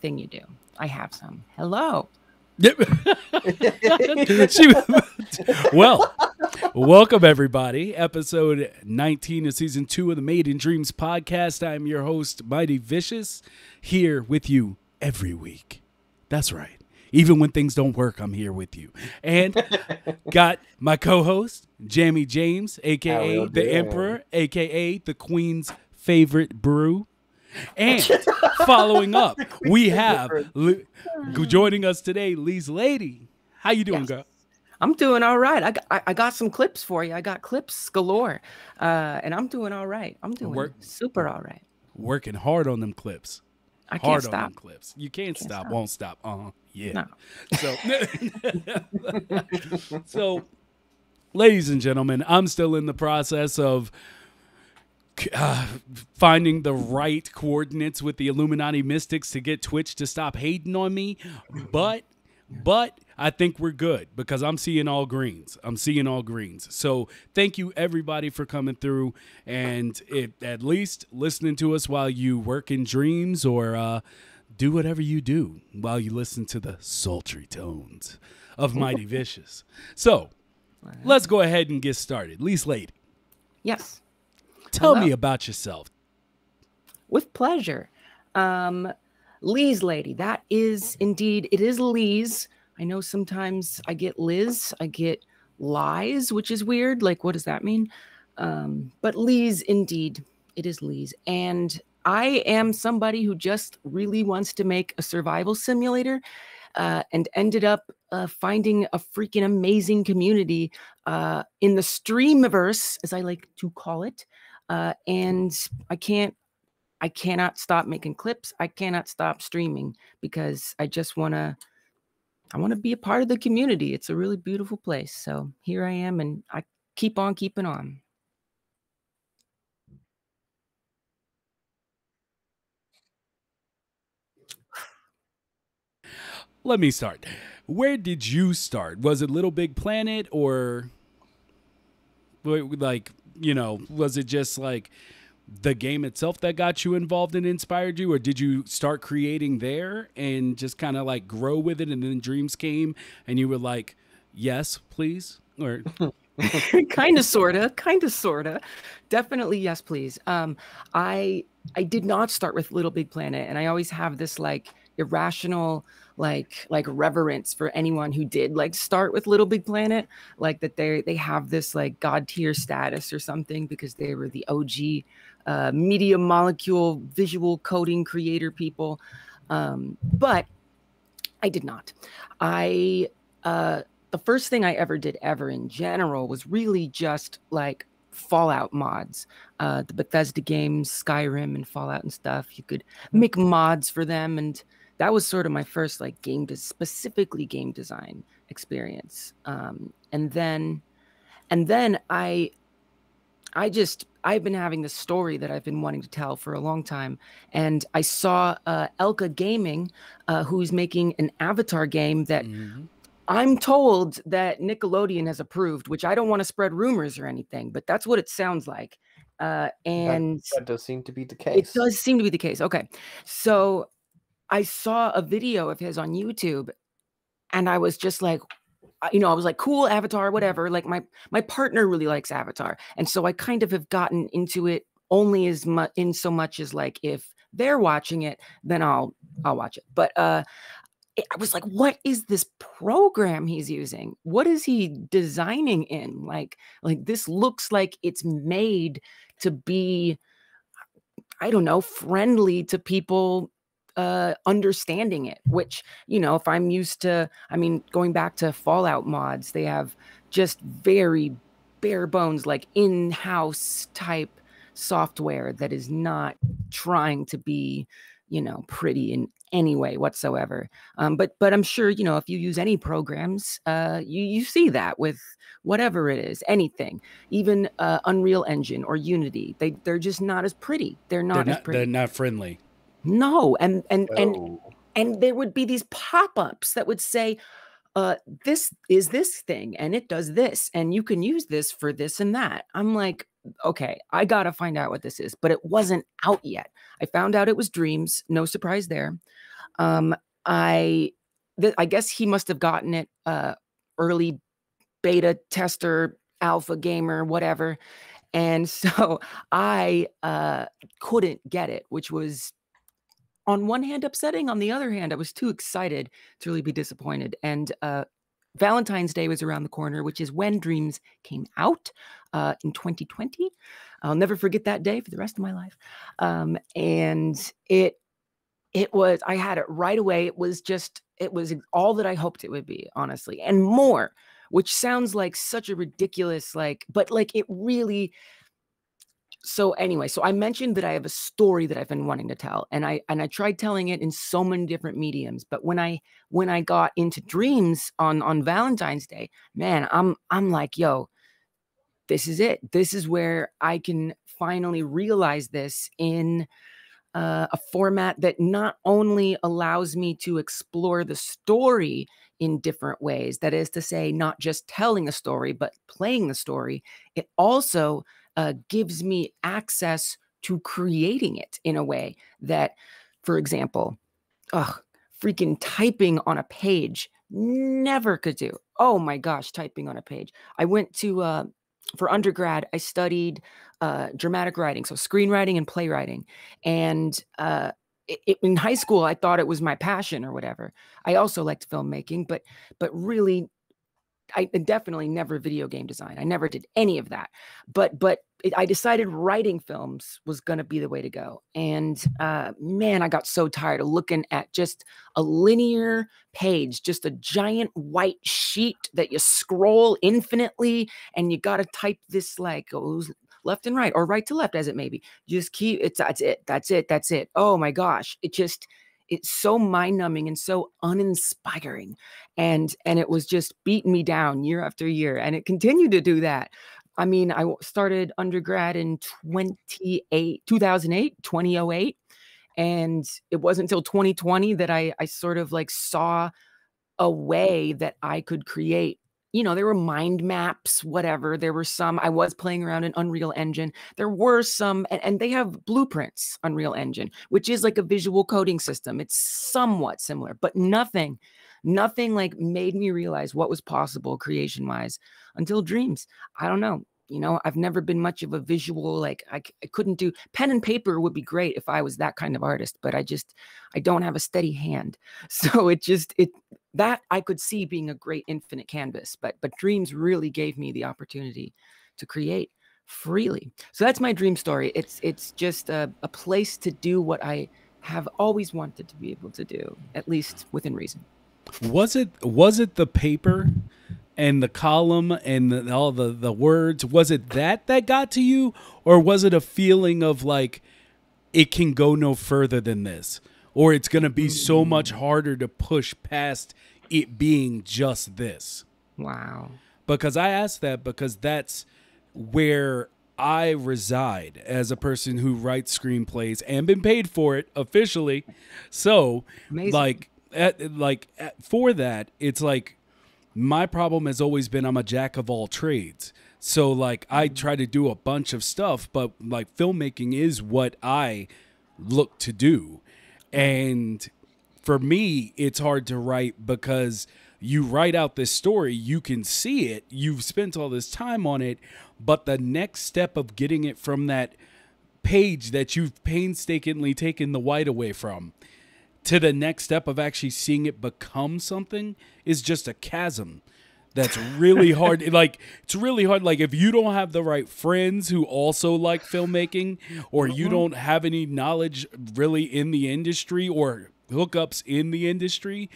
Thing you do. I have some. Hello. Well, welcome everybody. Episode 19 of season 2 of the Made in Dreams podcast. I'm your host, Mighty Vicious, here with you every week. That's right. Even when things don't work, I'm here with you. And got my co-host, Jammy James, aka the Emperor, aka the Queen's favorite brew. And following up, we have joining us today, LyzLdy. How you doing, girl? I'm doing all right. I got some clips for you. I got clips galore, and I'm doing all right. I'm doing super all right. Working hard on them clips. I can't stop. On them clips. You can't stop. Won't stop. Yeah. No. So, ladies and gentlemen, I'm still in the process of finding the right coordinates with the Illuminati mystics to get Twitch to stop hating on me, but I think we're good because I'm seeing all greens. So thank you everybody for coming through and at least listening to us while you work in dreams or do whatever you do while you listen to the sultry tones of Mighty Vicious. So let's go ahead and get started. LyzLdy. Yes. Tell me about yourself. With pleasure. LyzLdy. That is indeed, it is Leez. I know sometimes I get Liz, I get lies, which is weird. Like, what does that mean? But Leez, indeed, it is Leez. And I am somebody who just really wants to make a survival simulator and ended up finding a freaking amazing community in the Streamiverse, as I like to call it. And I cannot stop making clips. I cannot stop streaming because I just want to be a part of the community. It's a really beautiful place. So here I am and I keep on keeping on. Let me start. Where did you start? Was it Little Big Planet or like, you know, was it just like the game itself that got you involved and inspired you, or did you start creating there and just kind of like grow with it and then dreams came and you were like, yes, please? Or kind of sorta, definitely yes, please. I did not start with Little Big Planet, and I always have this like irrational like reverence for anyone who did like start with Little Big Planet, like that they have this like god tier status or something because they were the OG media molecule visual coding creator people. But I did not. The first thing I ever did in general was really just like Fallout mods. The Bethesda games, Skyrim and Fallout and stuff. You could make mods for them, and that was sort of my first like specifically game design experience. And then I've been having this story that I've been wanting to tell for a long time. And I saw Elka Gaming, who's making an Avatar game that I'm told that Nickelodeon has approved, which I don't want to spread rumors or anything, but that's what it sounds like. And that does seem to be the case. It does seem to be the case. Okay. So I saw a video of his on YouTube and I was just like, you know, I was like, cool, Avatar, whatever. Like my partner really likes Avatar. And so I kind of have gotten into it only as much in so much as like, if they're watching it, then I'll watch it. But I was like, what is this program he's using? What is he designing in? Like this looks like it's made to be, I don't know, friendly to people understanding it, which, you know, if I'm used to, I mean, going back to Fallout mods, they have just very bare bones, like in-house type software that is not trying to be, pretty in any way whatsoever. But I'm sure, if you use any programs, you see that with whatever it is, anything, even Unreal Engine or Unity, they're just not as pretty. They're not as pretty. They're not friendly. No, and there would be these pop-ups that would say, this is this thing and it does this and you can use this for this and that. I'm like, okay, I gotta find out what this is, but it wasn't out yet. I found out it was Dreams. No surprise there. I guess he must have gotten it early beta tester, alpha gamer, whatever. And so I couldn't get it, which was on one hand upsetting. On the other hand, I was too excited to really be disappointed. And Valentine's Day was around the corner, which is when Dreams came out in 2020. I'll never forget that day for the rest of my life. And it was, I had it right away. It was all that I hoped it would be, honestly, and more, which sounds like such a ridiculous, but it really. So anyway, so I mentioned that I have a story that I've been wanting to tell, and I tried telling it in so many different mediums. But when I got into Dreams on Valentine's Day, man, I'm like, yo, this is it. This is where I can finally realize this in a format that not only allows me to explore the story in different ways, that is to say, not just telling a story, but playing the story. It also gives me access to creating it in a way that, for example, freaking typing on a page never could do. Oh my gosh, typing on a page. I went to, for undergrad, I studied dramatic writing, so screenwriting and playwriting. And in high school, I thought it was my passion or whatever. I also liked filmmaking, but really, I definitely never video game design. I never did any of that. But I decided writing films was going to be the way to go. And man, I got so tired of looking at just a linear page, just a giant white sheet that you scroll infinitely, and you got to type this goes left and right or right to left, as it may be. Just keep it. That's it. Oh my gosh. It's so mind-numbing and so uninspiring. And it was just beating me down year after year. And it continued to do that. I mean, I started undergrad in 2008. And it wasn't until 2020 that I sort of saw a way that I could create. There were mind maps, whatever. There were some, I was playing around in Unreal Engine. There were some, and they have Blueprints, Unreal Engine, which is like a visual coding system. It's somewhat similar, but nothing made me realize what was possible creation-wise until Dreams. I don't know. I've never been much of a visual, I couldn't do pen and paper would be great if I was that kind of artist, but I don't have a steady hand. So that I could see being a great infinite canvas, but Dreams really gave me the opportunity to create freely. So that's my dream story. It's just a place to do what I have always wanted to be able to do, at least within reason. Was it the paper and the column and all the words? Was it that got to you, or was it a feeling of it can go no further than this, or it's going to be so much harder to push past it being just this? Wow. Because I asked that because that's where I reside as a person who writes screenplays and been paid for it officially. So amazing. For that, it's my problem has always been I'm a jack of all trades. So I try to do a bunch of stuff, but filmmaking is what I look to do. And for me, it's hard to write because you write out this story, you can see it, you've spent all this time on it, but the next step of getting it from that page that you've painstakingly taken the white away from to the next step of actually seeing it become something is just a chasm that's really hard. It's really hard. If you don't have the right friends who also like filmmaking, or you don't have any knowledge really in the industry or hookups in the industry,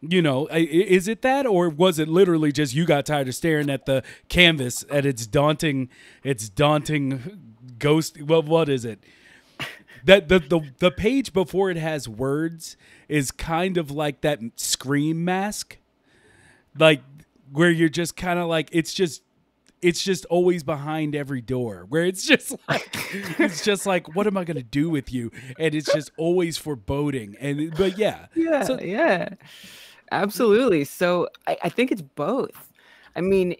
You know, is it that, or was it literally just you got tired of staring at the canvas at its daunting ghost? Well, what is it? That the page before it has words is kind of like that Scream mask, like where you're just kind of like it's just always behind every door, where it's just like what am I gonna do with you, and it's just always foreboding. And but yeah, yeah, absolutely. So I think it's both. I mean,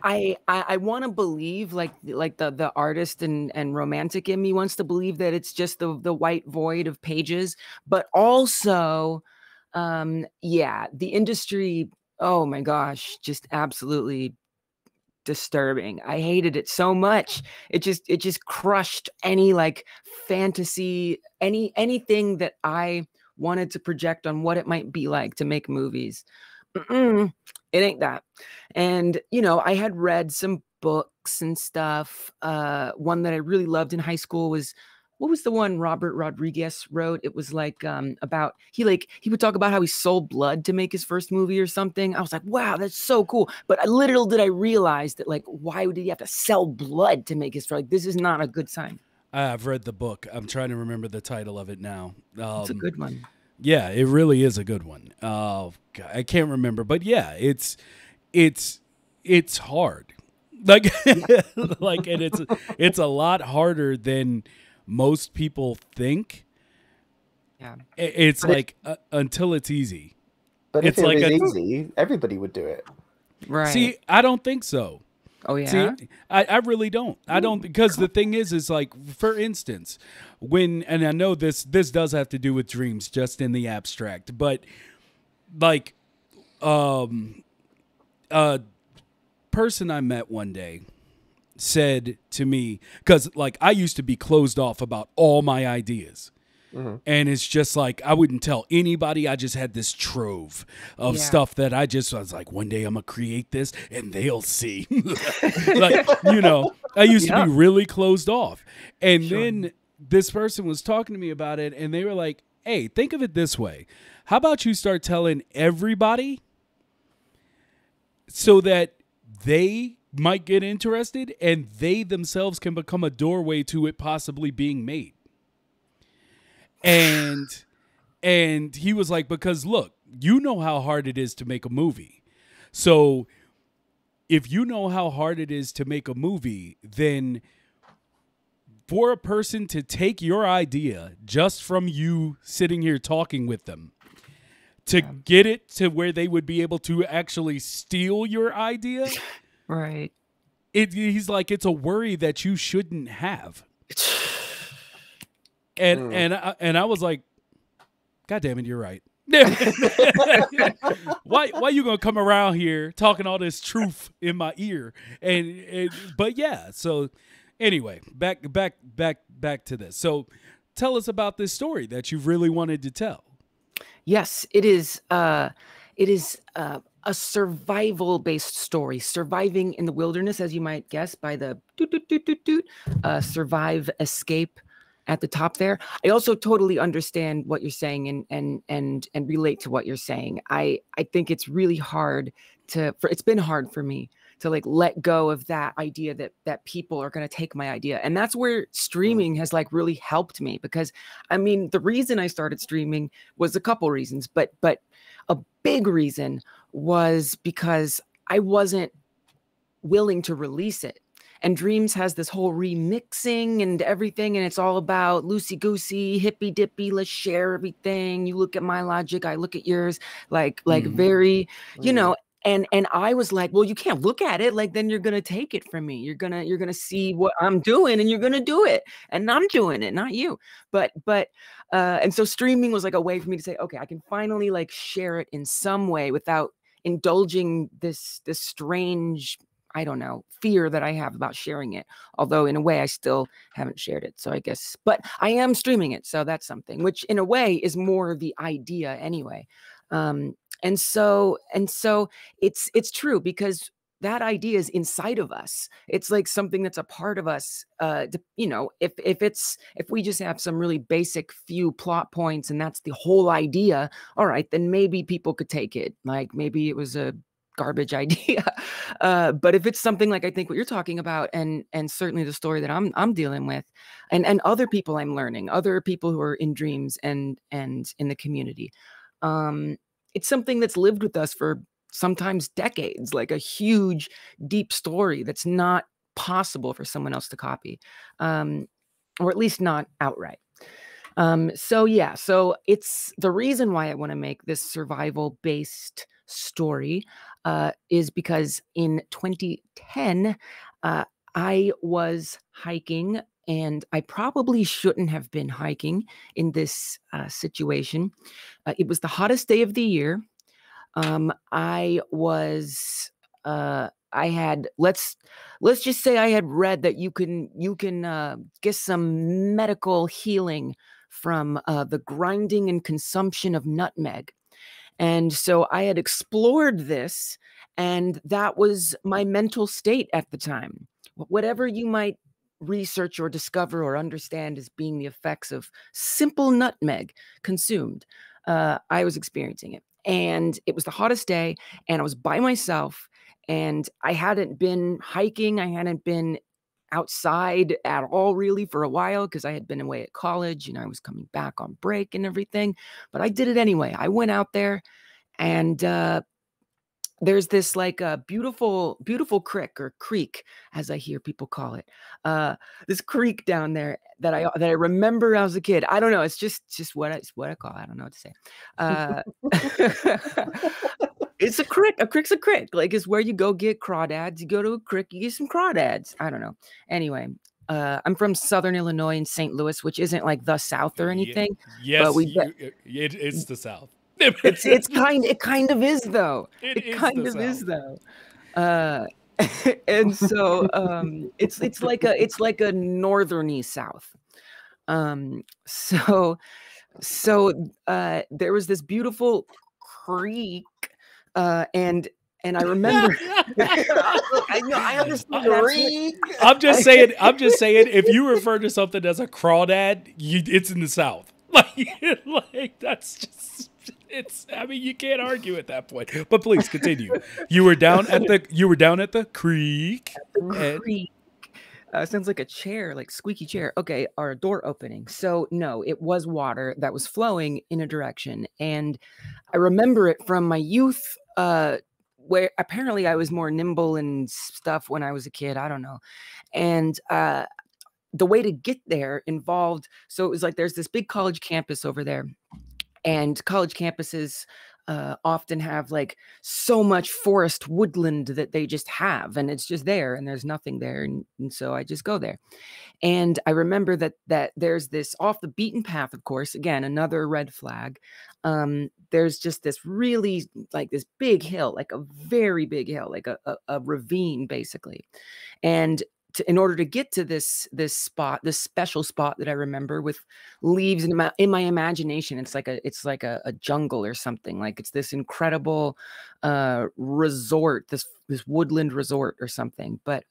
I want to believe like the artist and romantic in me wants to believe that it's just the white void of pages, but also yeah, the industry, oh my gosh, just absolutely disturbing. I hated it so much. It just crushed any like fantasy, anything that I wanted to project on what it might be like to make movies. It ain't that. And you know, I had read some books and stuff. One that I really loved in high school was, what was the one Robert Rodriguez wrote? It was like about he would talk about how he sold blood to make his first movie or something. I was like, wow, that's so cool. But little did I realize that like, why did he have to sell blood to make his like, this is not a good sign. I've read the book. I'm trying to remember the title of it now. It's a good one. Yeah, it really is a good one. I can't remember, but yeah, it's hard. Like, like, and it's a lot harder than most people think. Yeah, it's but like until it's easy. But it's if it was easy, everybody would do it. Right. See, I don't think so. Oh yeah. See, I really don't. I don't, because the thing is like, for instance, and I know this does have to do with dreams, just in the abstract, but like, a person I met one day said to me, because like I used to be closed off about all my ideas. Mm-hmm. And it's just like, I wouldn't tell anybody. I just had this trove of stuff that I was like, one day I'm going to create this and they'll see. Like, you know, I used to be really closed off. And then this person was talking to me about it, and they were like, hey, think of it this way. How about you start telling everybody so that they might get interested and they themselves can become a doorway to it possibly being made. And he was like, because look, you know how hard it is to make a movie. So if you know how hard it is to make a movie, then for a person to take your idea just from you sitting here talking with them, to get it to where they would be able to actually steal your idea. Right. He's like, it's a worry that you shouldn't have. And I was like, God damn it, you're right. Why you gonna come around here talking all this truth in my ear? But yeah, so anyway, back to this. So tell us about this story that you really wanted to tell. Yes, it is a survival-based story, surviving in the wilderness, as you might guess by the SurvivEscape at the top there. I also totally understand what you're saying and relate to what you're saying. I think it's really hard it's been hard for me to like let go of that idea that people are going to take my idea. And that's where streaming has like really helped me, because I mean, the reason I started streaming was a couple reasons, but a big reason was because I wasn't willing to release it. And Dreams has this whole remixing and everything, and it's all about loosey-goosey, hippy-dippy, let's share everything. You look at my logic, I look at yours, like very, you know, and I was like, well, you can't look at it, like then you're gonna take it from me. You're gonna see what I'm doing and you're gonna do it. And I'm doing it, not you. But and so streaming was like a way for me to say, okay, I can finally like share it in some way without indulging this strange, I don't know, fear that I have about sharing it. Although in a way I still haven't shared it. So I guess, but I am streaming it. So that's something, which in a way is more the idea anyway. And so it's true, because that idea is inside of us. It's like something that's a part of us. You know, if we just have some really basic few plot points and that's the whole idea, all right, then maybe people could take it. Like maybe it was a garbage idea. But if it's something like I think what you're talking about, and certainly the story that I'm dealing with, and other people I'm learning, other people who are in dreams and in the community, it's something that's lived with us for sometimes decades, like a huge, deep story that's not possible for someone else to copy, or at least not outright. So yeah, so it's the reason why I want to make this survival-based story is because in 2010, I was hiking, and I probably shouldn't have been hiking in this situation. It was the hottest day of the year. I was I had let's just say I had read that you can get some medical healing from the grinding and consumption of nutmeg. And so I had explored this, and that was my mental state at the time. Whatever you might research or discover or understand as being the effects of simple nutmeg consumed, I was experiencing it. And it was the hottest day, and I was by myself, and I hadn't been hiking. I hadn't been outside at all really for a while because I had been away at college and I was coming back on break and everything. But I did it anyway. I went out there, and there's this like a beautiful creek, as I hear people call it. This creek down there that I remember as a kid. I don't know. It's just what I call it. I don't know what to say. It's a creek. A creek's a creek. Like, it's where you go get crawdads. You go to a creek, you get some crawdads. I don't know. Anyway, I'm from Southern Illinois in St. Louis, which isn't like the South or anything. Yes, but it's the South. It kind of is though. It kind of is though. And so it's like a northerny South. So there was this beautiful creek, and I remember. I know. I understand. I'm just saying. If you refer to something as a crawdad, it's in the South. Like that's just. I mean, you can't argue at that point. But please continue. You were down at the creek. Sounds like a chair, like squeaky chair. Okay, our door opening. So no, it was water that was flowing in a direction, and I remember it from my youth, where apparently I was more nimble and stuff when I was a kid. I don't know, and the way to get there involved. So it was like there's this big college campus over there. And college campuses often have like so much forest woodland that they just have, and it's just there, and there's nothing there, and so I just go there. And I remember that there's this off the beaten path, of course, again, another red flag. There's just this really like this big hill, like a very big hill, like a ravine basically. And in order to get to this spot, this special spot that I remember with leaves in my imagination, it's like a jungle or something. Like it's this incredible resort, this woodland resort or something. But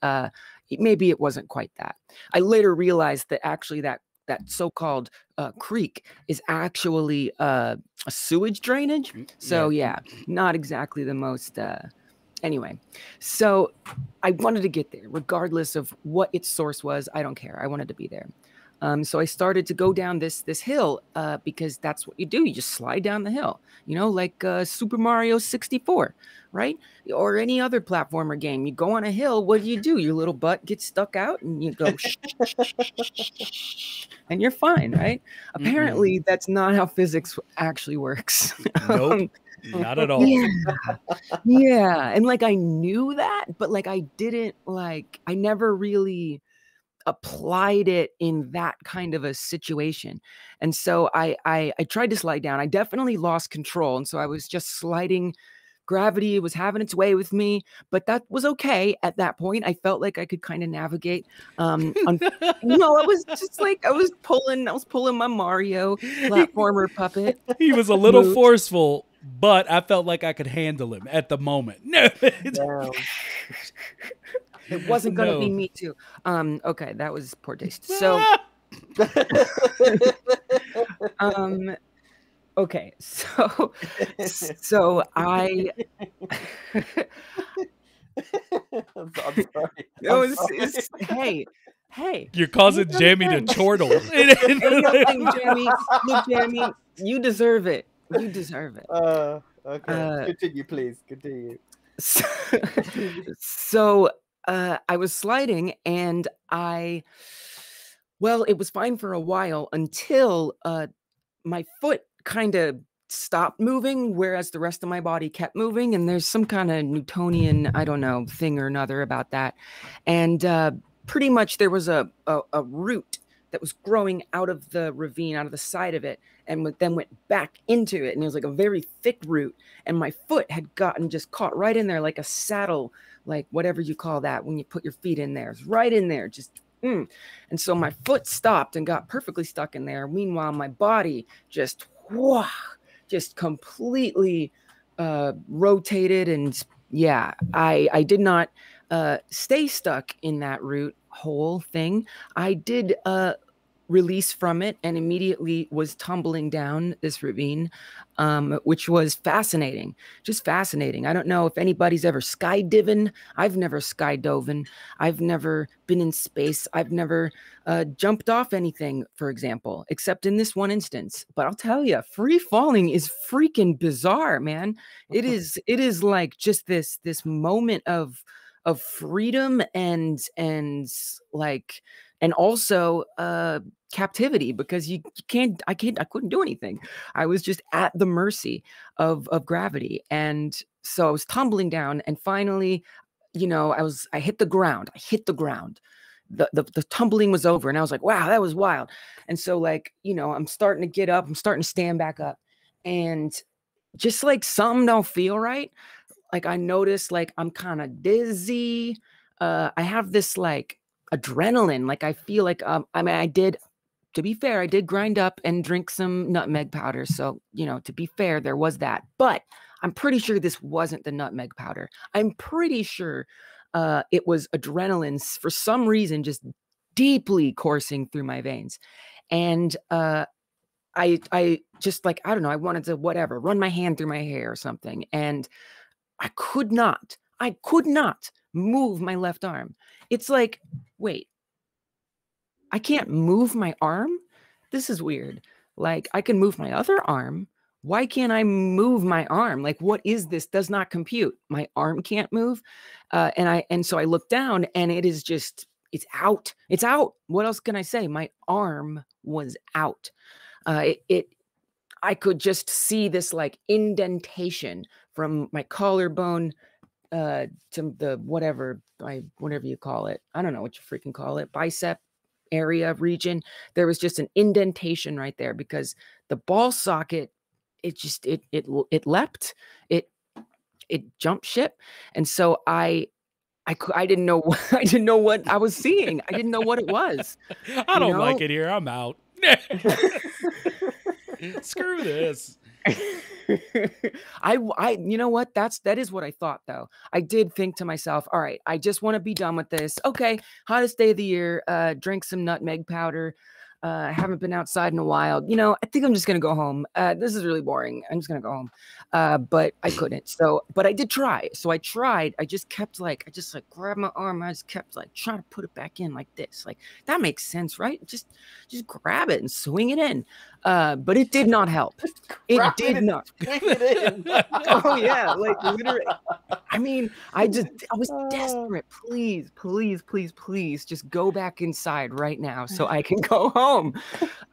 maybe it wasn't quite that. I later realized that actually that so-called creek is actually a sewage drainage. So yeah, not exactly the most. Anyway, so I wanted to get there regardless of what its source was. I don't care. I wanted to be there. So I started to go down this hill because that's what you do. You just slide down the hill, you know, like Super Mario 64, right? Or any other platformer game. You go on a hill. What do? Your little butt gets stuck out and you go and you're fine, right? Apparently, that's not how physics actually works. Nope. Not at all. Yeah. And like I knew that, but like I never really applied it in that kind of a situation. And so I tried to slide down. I definitely lost control. And so I was just sliding. Gravity was having its way with me, but that was okay at that point. I felt like I could kind of navigate. I was just like I was pulling my Mario platformer puppet. He was a little forceful, but I felt like I could handle him at the moment. No. It wasn't going to be me too. Okay, that was poor taste. So, okay, so I. I'm sorry. Hey. You're causing Jammy to chortle. Jammy. Look, Jammy, you deserve it. You deserve it. Okay. Continue, please. Continue. So I was sliding and it was fine for a while until my foot kind of stopped moving, whereas the rest of my body kept moving. And there's some kind of Newtonian, I don't know, thing or another about that. And pretty much there was a root that was growing out of the ravine, out of the side of it, and then went back into it. And it was like a very thick root. And my foot had gotten just caught right in there, like a saddle, like whatever you call that when you put your feet in there. It's right in there, just. And so my foot stopped and got perfectly stuck in there. Meanwhile, my body just completely rotated. And yeah, I did not stay stuck in that root hole thing. I did release from it and immediately was tumbling down this ravine, which was fascinating, just fascinating. I don't know if anybody's ever skydiven. I've never skydoven. I've never been in space. I've never jumped off anything, for example, except in this one instance. But I'll tell you, free falling is freaking bizarre, man. It is like just this moment of freedom and like, and also captivity, because I couldn't do anything. I was just at the mercy of gravity. And so I was tumbling down, and finally, I hit the ground. The tumbling was over, and I was like, wow, that was wild. And so, like, I'm starting to get up, I'm starting to stand back up, and just like something don't feel right. Like I noticed, like I'm kind of dizzy. I have this like adrenaline. Like I feel like to be fair, I did grind up and drink some nutmeg powder. So, to be fair, there was that. But I'm pretty sure this wasn't the nutmeg powder. I'm pretty sure it was adrenaline for some reason, just deeply coursing through my veins. And I just like, I don't know, I wanted to run my hand through my hair or something. And I could not move my left arm. It's like, wait, I can't move my arm? This is weird. Like, I can move my other arm. Why can't I move my arm? Like, what is this? Does not compute. My arm can't move. And so I look down, and it's out. It's out. What else can I say? My arm was out. I could just see this like indentation from my collarbone to the whatever you call it. I don't know what you freaking call it. Bicep area region. There was just an indentation right there because the ball socket, it leapt, it jumped ship. And so I didn't know I didn't know what I was seeing. I didn't know what it was. I don't like it here. I'm out. Screw this. You know what? That is what I thought, though. I did think to myself, all right, I just want to be done with this. Okay, hottest day of the year. Drink some nutmeg powder. I haven't been outside in a while. I think I'm just gonna go home. This is really boring. I'm just gonna go home. But I couldn't. But I did try. So I tried. I just grabbed my arm. I just kept like trying to put it back in like this. Like that makes sense, right? Just grab it and swing it in. But it did not help. It did not. Oh yeah, like literally. I mean, I was desperate. Please, just go back inside right now so I can go home.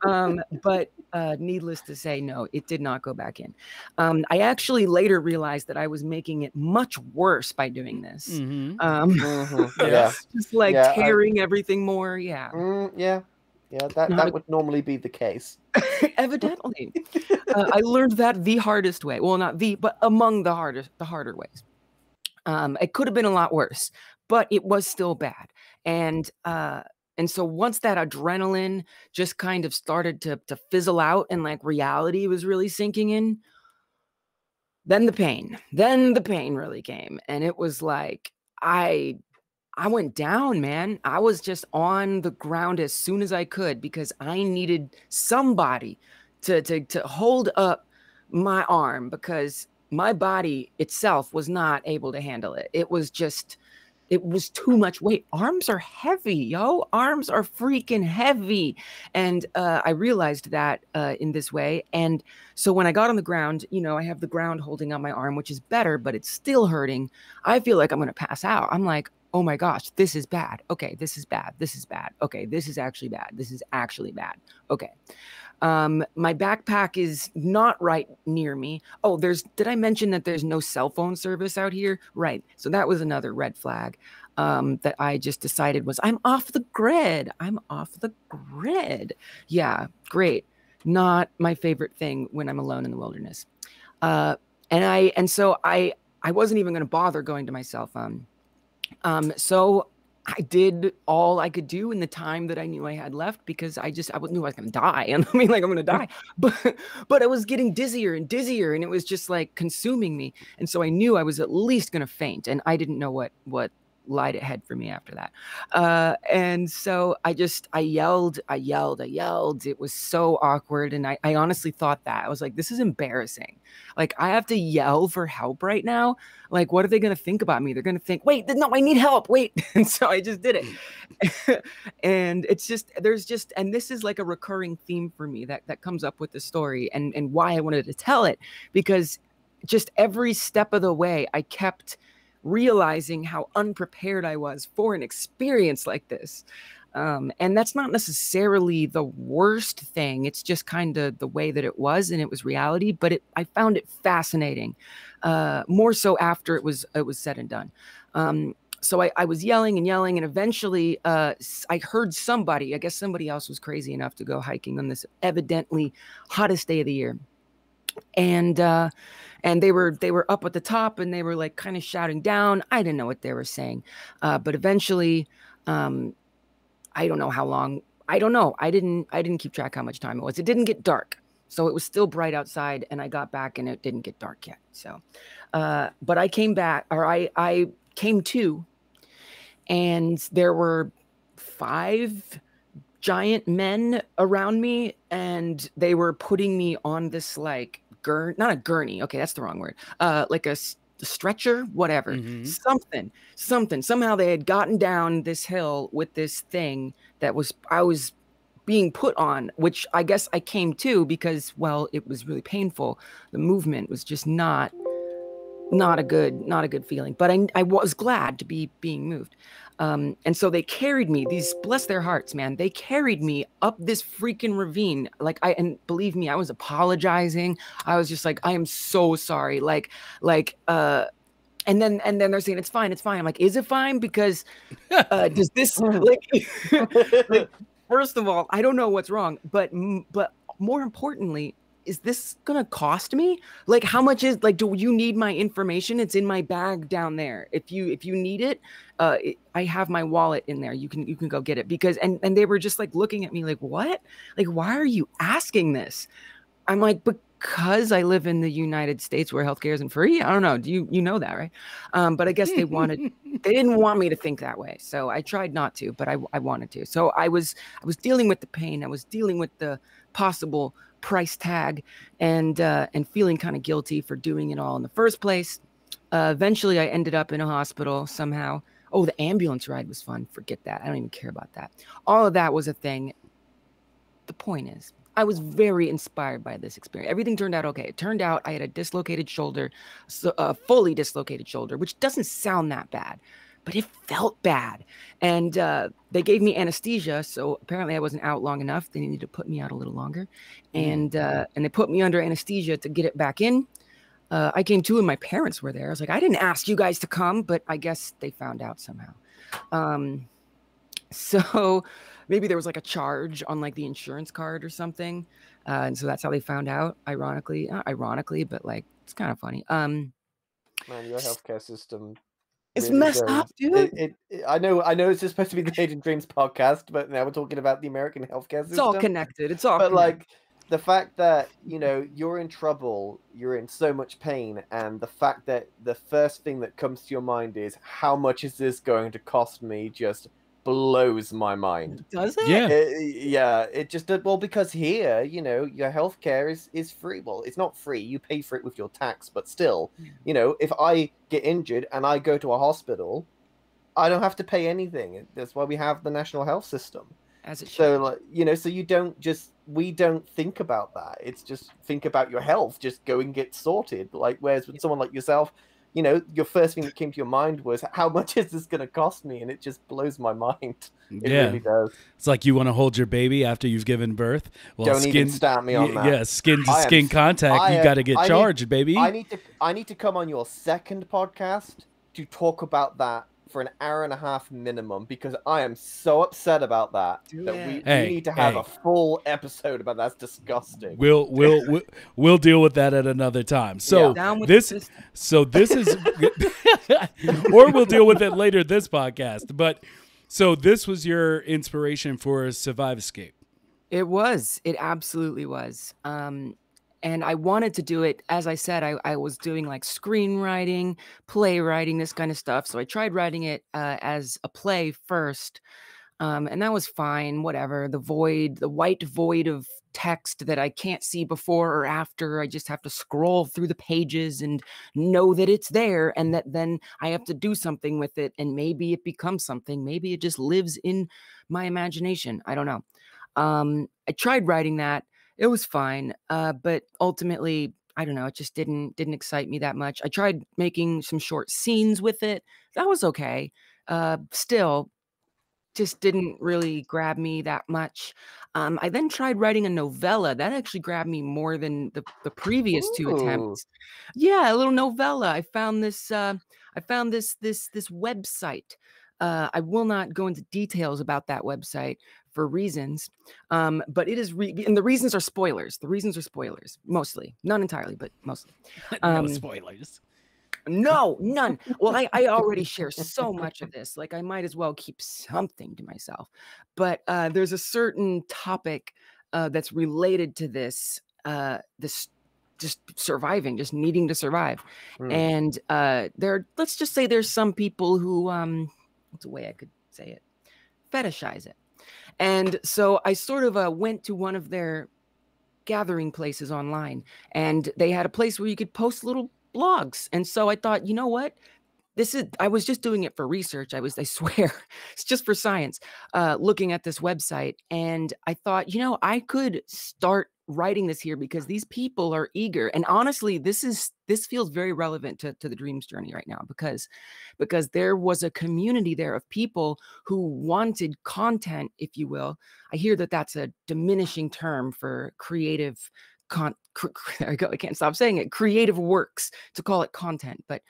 But needless to say, no, it did not go back in. I actually later realized that I was making it much worse by doing this. Just like tearing everything more. Yeah. That would normally be the case. Evidently. I learned that the hardest way. Well, not but among the harder ways. It could have been a lot worse, but it was still bad. And so once that adrenaline just kind of started to fizzle out and like reality was really sinking in, Then the pain really came. And it was like, I went down, man. I was just on the ground as soon as I could because I needed somebody to hold up my arm because my body itself was not able to handle it. It was too much weight. Arms are heavy, yo. Arms are freaking heavy. And I realized that in this way. And so when I got on the ground, you know, I have the ground holding on my arm, which is better, but it's still hurting. I feel like I'm going to pass out. I'm like, oh my gosh, this is bad. Okay, this is bad. This is bad. Okay, this is actually bad. This is actually bad. Okay. My backpack is not right near me. Oh, did I mention that there's no cell phone service out here? Right. So that was another red flag that I just decided was I'm off the grid. I'm off the grid. Yeah, great. Not my favorite thing when I'm alone in the wilderness. And so I wasn't even going to bother going to my cell phone. So I did all I could do in the time that I knew I had left because I knew I was going to die. And I mean, like, I'm going to die, but I was getting dizzier and dizzier and it was just like consuming me. And so I knew I was at least going to faint and I didn't know what lied ahead for me after that. And so I yelled. It was so awkward. And I honestly thought that I was like, this is embarrassing. Like I have to yell for help right now. Like, what are they going to think about me? They're going to think, wait, no, I need help. Wait. And so I just did it. And it's just, and this is like a recurring theme for me that comes up with the story and why I wanted to tell it, because just every step of the way, I kept realizing how unprepared I was for an experience like this. And that's not necessarily the worst thing. It's just kind of the way that it was, and it was reality. But I found it fascinating, more so after it was said and done. So I was yelling and yelling, and eventually I heard somebody. I guess somebody else was crazy enough to go hiking on this evidently hottest day of the year, and they were up at the top, and they were like kind of shouting down. I didn't know what they were saying, but eventually. I don't know how long. I don't know. I didn't keep track how much time it was. It didn't get dark. So it was still bright outside and I got back and it didn't get dark yet. So, but I came back, or I came to, and there were 5 giant men around me and they were putting me on this like not a gurney. Okay. That's the wrong word. Like a stretcher, whatever, something. Somehow they had gotten down this hill with this thing that I was being put on, which I guess I came to because, well, it was really painful. The movement was just not a good feeling, but I was glad to be being moved. And so they carried me, these, bless their hearts, man, they carried me up this freaking ravine. Like and believe me, I was apologizing. I was just like, I am so sorry. And then they're saying, it's fine. I'm like, is it fine? Because, does this like, first of all, I don't know what's wrong, but more importantly, is this gonna cost me? Like, how much is, like, do you need my information? It's in my bag down there. If you need it, I have my wallet in there. You can go get it. Because and they were just like looking at me like, what? Like, why are you asking this? I'm like, because I live in the United States where healthcare isn't free. I don't know. Do you know that, right? But I guess they didn't want me to think that way. So I tried not to, but I wanted to. So I was dealing with the pain. I was dealing with the possible price tag and feeling kind of guilty for doing it all in the first place. Eventually I ended up in a hospital somehow. Oh, the ambulance ride was fun. Forget that. I don't even care about that. All of that was a thing. The point is, I was very inspired by this experience. Everything turned out okay. It turned out I had a dislocated shoulder, a fully dislocated shoulder, which doesn't sound that bad, but it felt bad. And they gave me anesthesia, so apparently I wasn't out long enough. They needed to put me out a little longer. And they put me under anesthesia to get it back in. I came to and my parents were there. I was like, I didn't ask you guys to come, but I guess they found out somehow. So maybe there was like a charge on like the insurance card or something. And so that's how they found out, ironically. Not ironically, but like, it's kind of funny. Man, your healthcare system. It's really messed up, dude. I know it's just supposed to be the Made in Dreams podcast, but now we're talking about the American healthcare system. It's all connected. It's all connected. Like, the fact that, you know, you're in trouble, you're in so much pain, and the fact that the first thing that comes to your mind is, how much is this going to cost me, just blows my mind. Does it? Yeah. Yeah, it just did. Well, because here, you know, your healthcare is free. Well, it's not free. You pay for it with your tax, but still, you know, if I get injured and I go to a hospital, I don't have to pay anything. That's why we have the national health system. As it should. So, like, you know, so we don't think about that. It's just think about your health. Just go and get sorted. Like, whereas with someone like yourself, you know, your first thing that came to your mind was, how much is this going to cost me? And it just blows my mind. It really does. It's like you want to hold your baby after you've given birth. Well, don't even start me on that. Yeah, skin to skin contact. You got to get charged, baby. I need to come on your second podcast to talk about that for an hour and a half minimum, because I am so upset about that. We need to have a full episode about that. That's disgusting. We'll deal with that at another time. So this is or we'll deal with it later this podcast. But so this was your inspiration for SurvivEscape. It was. It absolutely was. And I wanted to do it, as I said, I was doing like screenwriting, playwriting, this kind of stuff. So I tried writing it as a play first. And that was fine, whatever. The white void of text that I can't see before or after. I just have to scroll through the pages and know that it's there, and that then I have to do something with it. And maybe it becomes something. Maybe it just lives in my imagination. I don't know. I tried writing that. It was fine, but ultimately, I don't know. It just didn't excite me that much. I tried making some short scenes with it. That was okay. Still, just didn't really grab me that much. I then tried writing a novella. That actually grabbed me more than the previous two attempts. Yeah, a little novella. I found this website. I will not go into details about that website for reasons, but it is, and the reasons are spoilers. The reasons are spoilers, mostly, not entirely, but mostly. No spoilers. No, none. Well, I already share so much of this. Like, I might as well keep something to myself. But there's a certain topic that's related to this, this just surviving, just needing to survive. And let's just say there's some people who, what's a way I could say it? Fetishize it. And so I sort of went to one of their gathering places online, and they had a place where you could post little blogs. And so I thought, you know what? I was just doing it for research. I swear, it's just for science, looking at this website. And I thought, you know, I could start writing this here because these people are eager. And honestly, this feels very relevant to the Dreams journey right now, because there was a community there of people who wanted content, if you will. I hear that that's a diminishing term for creative there I go. I can't stop saying it. Creative works, to call it content, but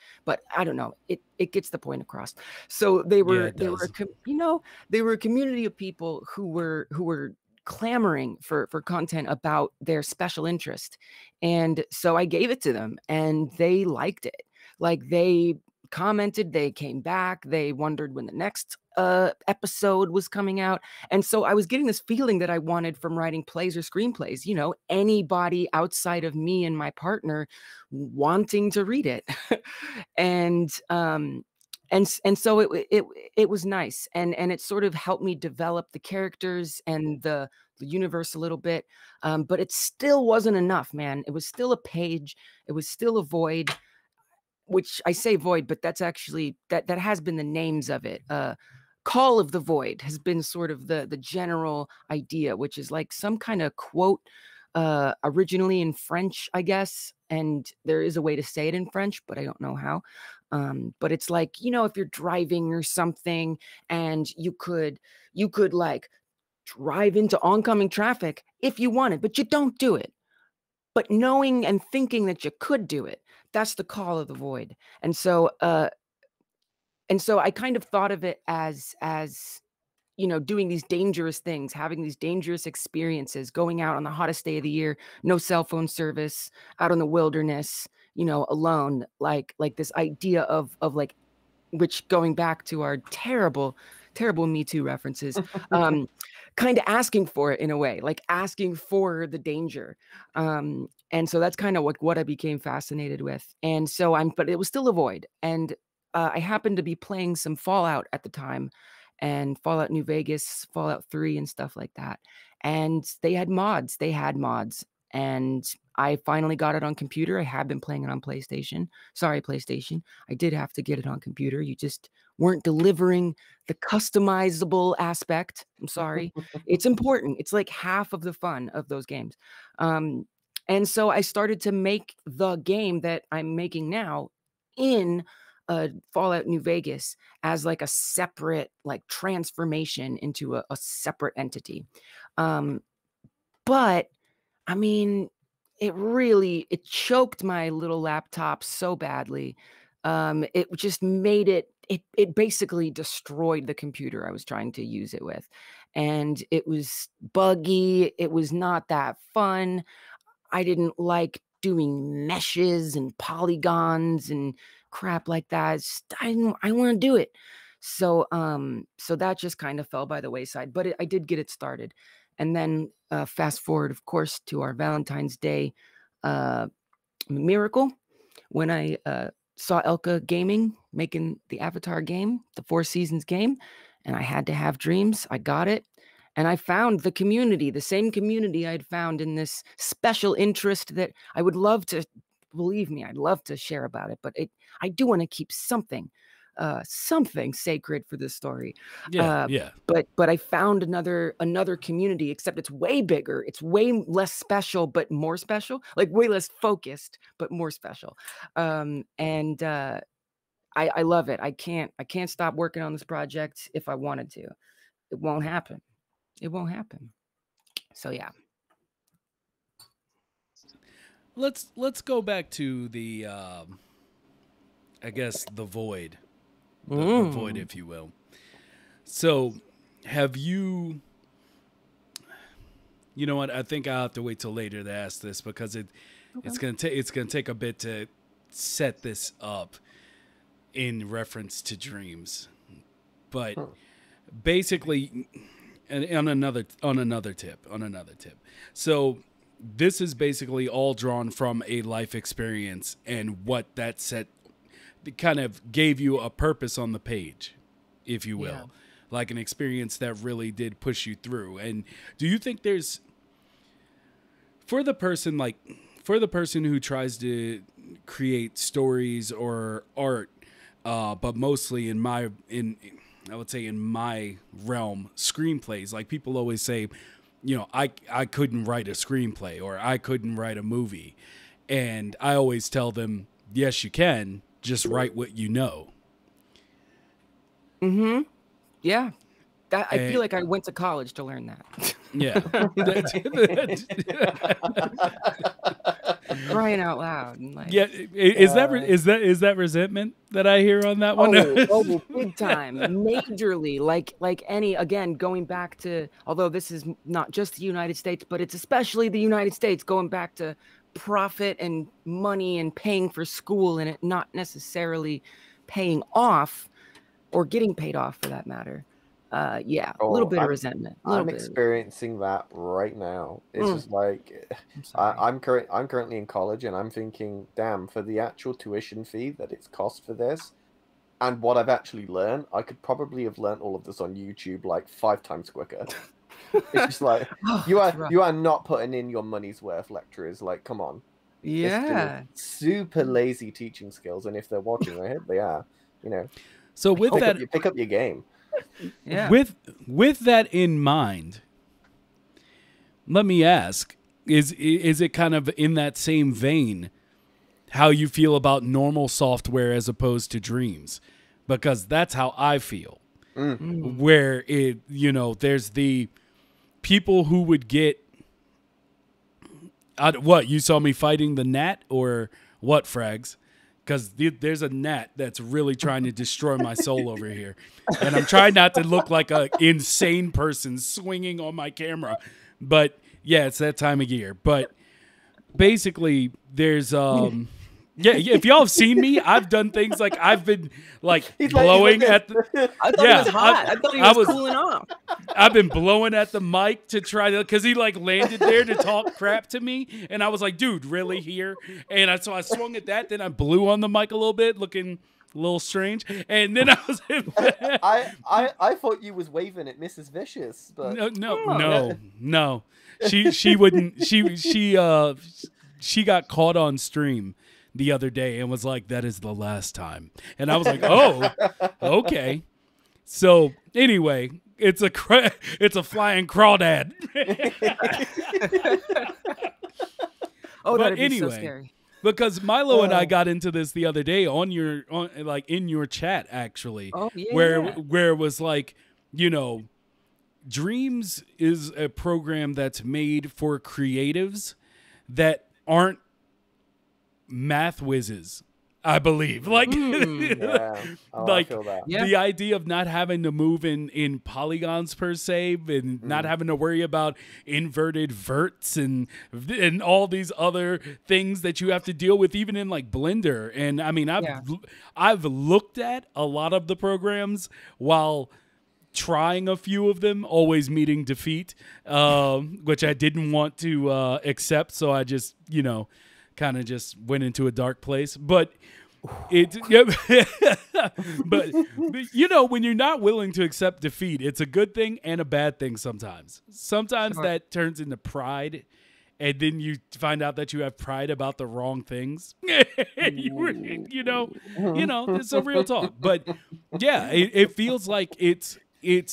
I don't know. It gets the point across. So they were a community of people who were clamoring for content about their special interest, and so I gave it to them, and they liked it. Like, they commented, they came back, they wondered when the next episode was coming out. And so I was getting this feeling that I wanted from writing plays or screenplays, you know, anybody outside of me and my partner wanting to read it. And so it was nice, and it sort of helped me develop the characters and the universe a little bit, but it still wasn't enough, man. It was still a page, it was still a void, which I say void, but that's actually that has been the names of it. Call of the Void has been sort of the general idea, which is like some kind of quote, originally in French, I guess. And there is a way to say it in French, but I don't know how. But it's like, you know, if you're driving or something, and you could like drive into oncoming traffic if you wanted, but you don't do it. But knowing and thinking that you could do it, that's the call of the void. And so I kind of thought of it as, you know, doing these dangerous things, having these dangerous experiences, going out on the hottest day of the year, no cell phone service, out in the wilderness, you know, alone, like this idea of like, which, going back to our terrible Me Too references, kind of asking for it in a way, like asking for the danger. And so that's kind of what I became fascinated with. And so but it was still a void. And I happened to be playing some Fallout at the time, and Fallout New Vegas, Fallout 3 and stuff like that. And they had mods. And I finally got it on computer. I had been playing it on PlayStation. Sorry, PlayStation. I did have to get it on computer. You just weren't delivering the customizable aspect. I'm sorry. It's important. It's like half of the fun of those games. And so I started to make the game that I'm making now in Fallout New Vegas as like a separate like transformation into a separate entity. But I mean, it choked my little laptop so badly. It just made it basically destroyed the computer I was trying to use it with. And it was buggy. It was not that fun. I didn't like doing meshes and polygons and crap like that. I want to do it. So that just kind of fell by the wayside, but I did get it started. And then fast forward, of course, to our Valentine's Day miracle when I saw Elka Gaming making the Avatar game, the 4 Seasons game, and I had to have dreams. I got it. And I found the community, the same community I'd found in this special interest that I would love to, believe me, I'd love to share about it. But I do want to keep something sacred for this story. Yeah. But I found another community, except it's way bigger. It's way less special, but more special, like way less focused, but more special. I love it. I can't stop working on this project if I wanted to. It won't happen. So yeah. Let's go back to the I guess the void. The void, if you will. So have you know what? I think I'll have to wait till later to ask this because it's gonna take a bit to set this up in reference to dreams. But basically, and on another tip. So this is basically all drawn from a life experience and what that set kind of gave you a purpose on the page, if you will, like an experience that really did push you through. And do you think there's, for the person who tries to create stories or art, but mostly in my realm, screenplays, like people always say, you know, I couldn't write a screenplay or I couldn't write a movie. And I always tell them, yes, you can, just write what you know. Mm-hmm. Yeah. I feel like I went to college to learn that. Yeah. Crying out loud. And like, yeah. Is that resentment that I hear on that one? Oh, big time. Majorly. Like any, again, going back to, although this is not just the United States, but it's especially the United States, going back to profit and money and paying for school and it not necessarily paying off or getting paid off for that matter. A little bit of resentment. I'm experiencing that right now. It's just like I'm currently in college, and I'm thinking, damn, for the actual tuition fee that it's cost for this, and what I've actually learned, I could probably have learned all of this on YouTube like 5 times quicker. It's just like you are not putting in your money's worth, lecturers. Like, come on. Yeah. Super lazy teaching skills, and if they're watching, I hope they are. You know. So with that, pick up your game. Yeah. With that in mind, let me ask, is it kind of in that same vein how you feel about normal software as opposed to dreams? Because that's how I feel. Where there's the people who would get what, you saw me fighting the gnat or what, Frags? Because there's a gnat that's really trying to destroy my soul over here. And I'm trying not to look like an insane person swinging on my camera. But, yeah, it's that time of year. But basically, there's Yeah, if y'all have seen me, I've done things like I've been like He's blowing at the. I thought he was hot. I thought he was cooling off. I've been blowing at the mic to try to, because he like landed there to talk crap to me, and I was like, dude, really here? And so I swung at that, then I blew on the mic a little bit, looking a little strange, and then I was. I thought you was waving at Mrs. Vicious, but no. She wouldn't. She got caught on stream the other day and was like, that is the last time. And I was like, oh, okay. So anyway, it's a flying crawdad. Oh, but that'd be anyway, so scary. because Milo and I got into this the other day in your chat, actually. Oh, yeah. Where it was like, you know, Dreams is a program that's made for creatives that aren't math whizzes, I believe. Like, yeah. I feel that. The idea of not having to move in polygons per se, and not having to worry about inverted verts and all these other things that you have to deal with, even in like Blender. And I mean, I've looked at a lot of the programs while trying a few of them, always meeting defeat, which I didn't want to accept. So I just, you know, kind of just went into a dark place. But but you know, when you're not willing to accept defeat, it's a good thing and a bad thing sometimes. Sometimes that turns into pride, and then you find out that you have pride about the wrong things. you know, it's a real talk. But yeah, it feels like it's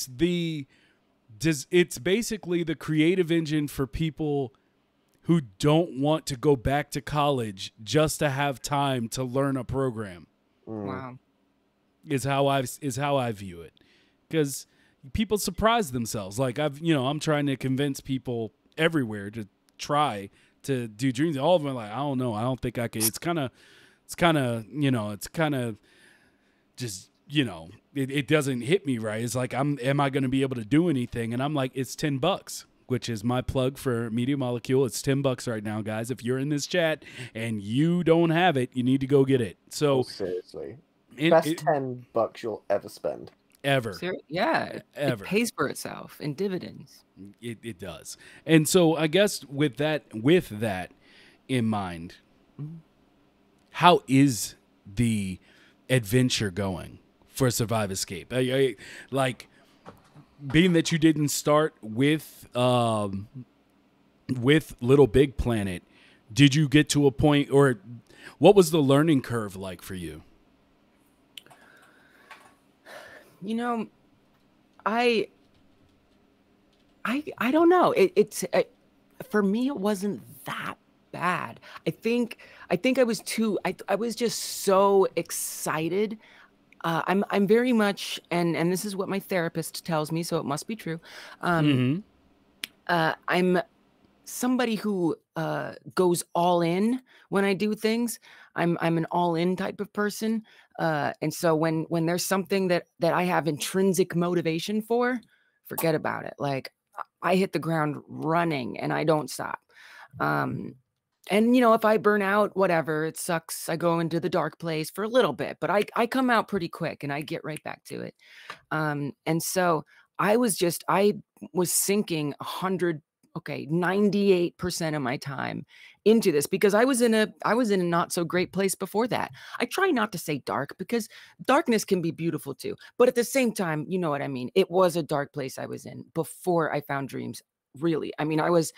basically the creative engine for people who don't want to go back to college just to have time to learn a program. Wow. Is how I view it. Because people surprise themselves. Like I'm trying to convince people everywhere to try to do Dreams. All of them are like, I don't know. I don't think I can. It's kind of just, it doesn't hit me right. It's like, am I going to be able to do anything? And I'm like, it's $10, which is my plug for Media Molecule. It's $10 right now, guys. If you're in this chat and you don't have it, you need to go get it. So seriously, best $10 you'll ever spend. Ever. Yeah, ever. It pays for itself in dividends. It does. And so I guess with that in mind, how is the adventure going for SurvivEscape? Like, being that you didn't start with Little Big Planet, did you get to a point, or what was the learning curve like for you? You know, I don't know. It's for me, it wasn't that bad. I think I was I was just so excited. I'm very much, and this is what my therapist tells me, so it must be true. I'm somebody who goes all in when I do things. I'm an all in type of person, and so when there's something that I have intrinsic motivation for, forget about it. Like, I hit the ground running and I don't stop. And, if I burn out, whatever, it sucks. I go into the dark place for a little bit, but I come out pretty quick and I get right back to it. And so I was sinking 98% of my time into this, because I was in a not so great place before that. I try not to say dark, because darkness can be beautiful too. But at the same time, you know what I mean? It was a dark place I was in before I found Dreams, really. I mean, I was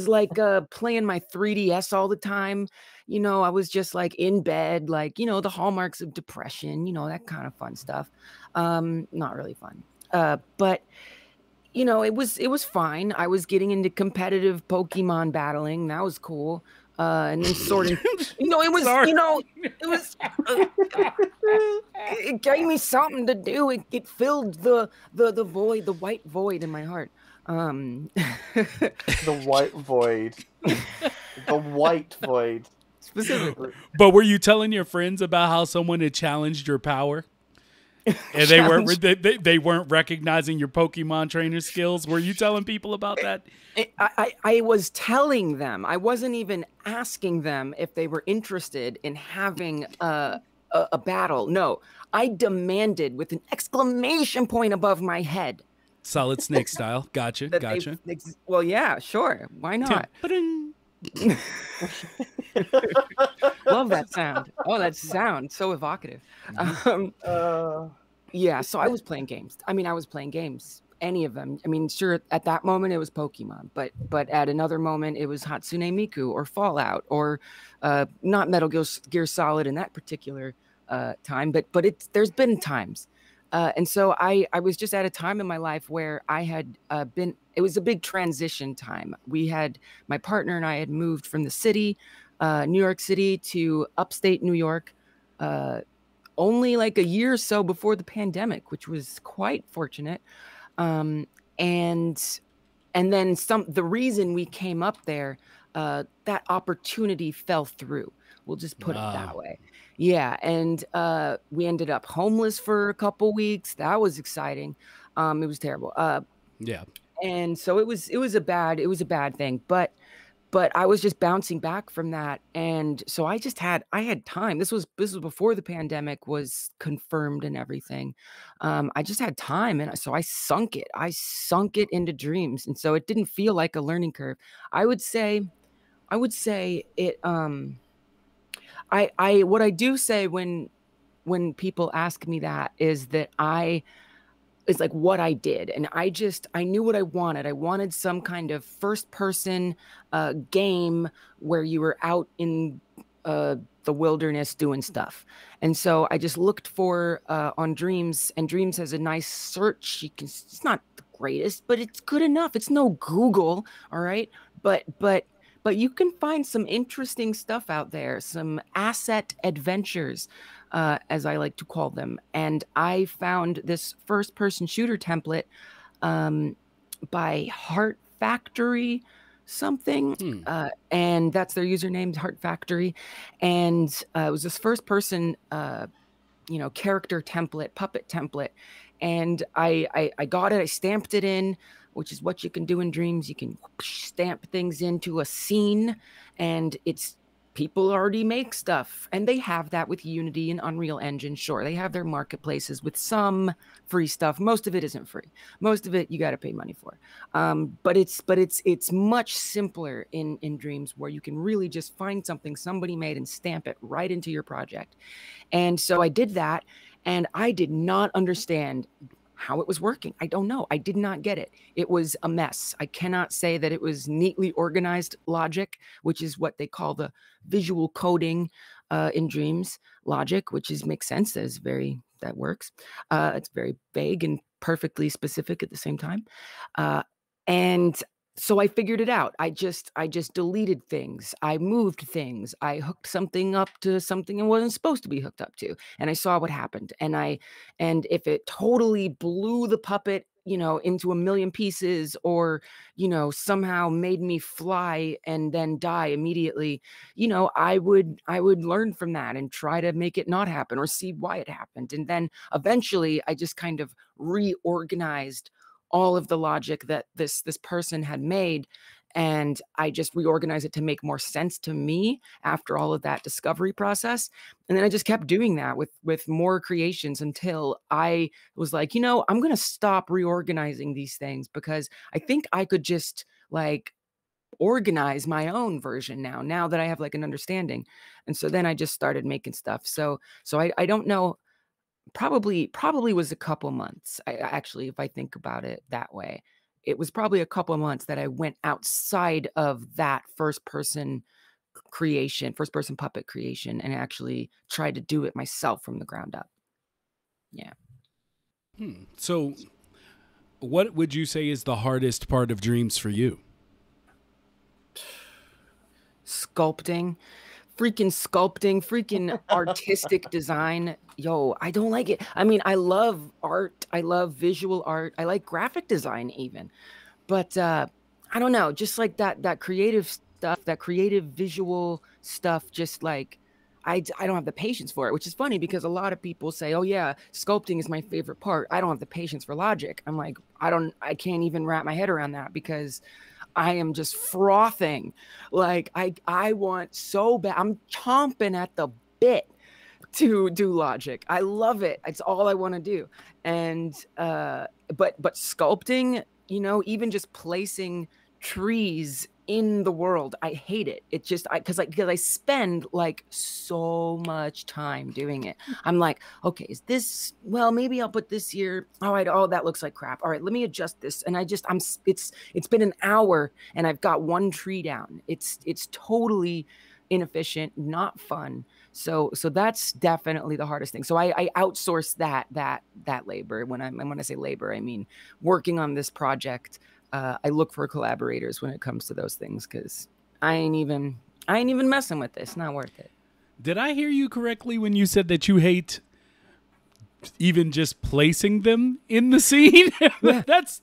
like playing my 3DS all the time. I was just like in bed, like, the hallmarks of depression, that kind of fun stuff. Not really fun. But it was fine. I was getting into competitive Pokemon battling. That was cool. And then sorting, it gave me something to do. It filled the void, the white void in my heart. The white void. The white void. Specifically. But were you telling your friends about how someone had challenged your power? And they weren't recognizing your Pokemon trainer skills. Were you telling people about that? I was telling them. I wasn't even asking them if they were interested in having a battle. No, I demanded with an exclamation point above my head. Solid Snake style. Gotcha. Gotcha. Well, yeah, sure. Why not? Love that sound. Oh, that sound so evocative. Yeah, so I was playing games. I mean, I was playing games, any of them. I mean, sure, at that moment it was Pokemon, but at another moment it was Hatsune Miku or Fallout or not Metal Gear Solid in that particular time, but there's been times. And so I was just at a time in my life where I had it was a big transition time. My partner and I had moved from the city, New York City, to upstate New York, only like a year or so before the pandemic, which was quite fortunate. And then the reason we came up there, that opportunity fell through. We'll just put it that way. Yeah. And we ended up homeless for a couple weeks. That was exciting. It was terrible. Yeah. And so it was a bad thing, but I was just bouncing back from that. And so I had time. This was before the pandemic was confirmed and everything. I just had time. And so I sunk it into Dreams. And so it didn't feel like a learning curve. I would say it, what I do say when people ask me that is that it's like what I did. And I knew what I wanted. I wanted some kind of first person game where you were out in the wilderness doing stuff. And so I just looked for on Dreams, and Dreams has a nice search. It's not the greatest, but it's good enough. It's no Google. All right. But you can find some interesting stuff out there, some asset adventures, as I like to call them. And I found this first-person shooter template by Heart Factory something, and that's their username, Heart Factory. And it was this first-person, character template, puppet template. And I got it. I stamped it in, which is what you can do in Dreams. You can stamp things into a scene, and people already make stuff, and they have that with Unity and Unreal Engine. Sure, they have their marketplaces with some free stuff. Most of it isn't free. Most of it you got to pay money for. But it's much simpler in Dreams, where you can really just find something somebody made and stamp it right into your project. And so I did that, and I did not understand how it was working. I don't know. I did not get it. It was a mess. I cannot say that it was neatly organized logic, which is what they call the visual coding in Dreams logic, which makes sense. That works. It's very vague and perfectly specific at the same time. And so I figured it out. I just deleted things. I moved things. I hooked something up to something it wasn't supposed to be hooked up to. And I saw what happened. And if it totally blew the puppet, into a million pieces, or, somehow made me fly and then die immediately, I would learn from that and try to make it not happen or see why it happened. And then eventually I just kind of reorganized all of the logic that this person had made, and I just reorganized it to make more sense to me after all of that discovery process. And then I just kept doing that with more creations until I was like, I'm going to stop reorganizing these things, because I think I could just organize my own version now that I have an understanding. And so then I just started making stuff. So I don't know. Probably was a couple months. I actually, if I think about it that way, it was probably a couple of months that I went outside of that first person puppet creation, and actually tried to do it myself from the ground up. Yeah. So what would you say is the hardest part of Dreams for you? Freaking artistic design. I don't like it. I mean, I love art. I love visual art. I like graphic design even. But I don't know, just that creative stuff, that creative visual stuff, just I don't have the patience for it, which is funny because a lot of people say, oh yeah, sculpting is my favorite part. I don't have the patience for logic. I'm like, I can't even wrap my head around that because I am just frothing. Like I want so bad. I'm chomping at the bit to do logic. I love it. It's all I want to do. And but sculpting, you know, even just placing trees in the world, I hate it. It just because I spend like so much time doing it. I'm like, okay, is this, well, maybe I'll put this here. All right, oh, that looks like crap. All right, let me adjust this. And it's been an hour and I've got one tree down. It's totally inefficient, not fun. So that's definitely the hardest thing. So I outsource that labor. When I say labor, I mean working on this project. I look for collaborators when it comes to those things because I ain't even messing with this. Not worth it. Did I hear you correctly when you said that you hate even just placing them in the scene? Yeah. That's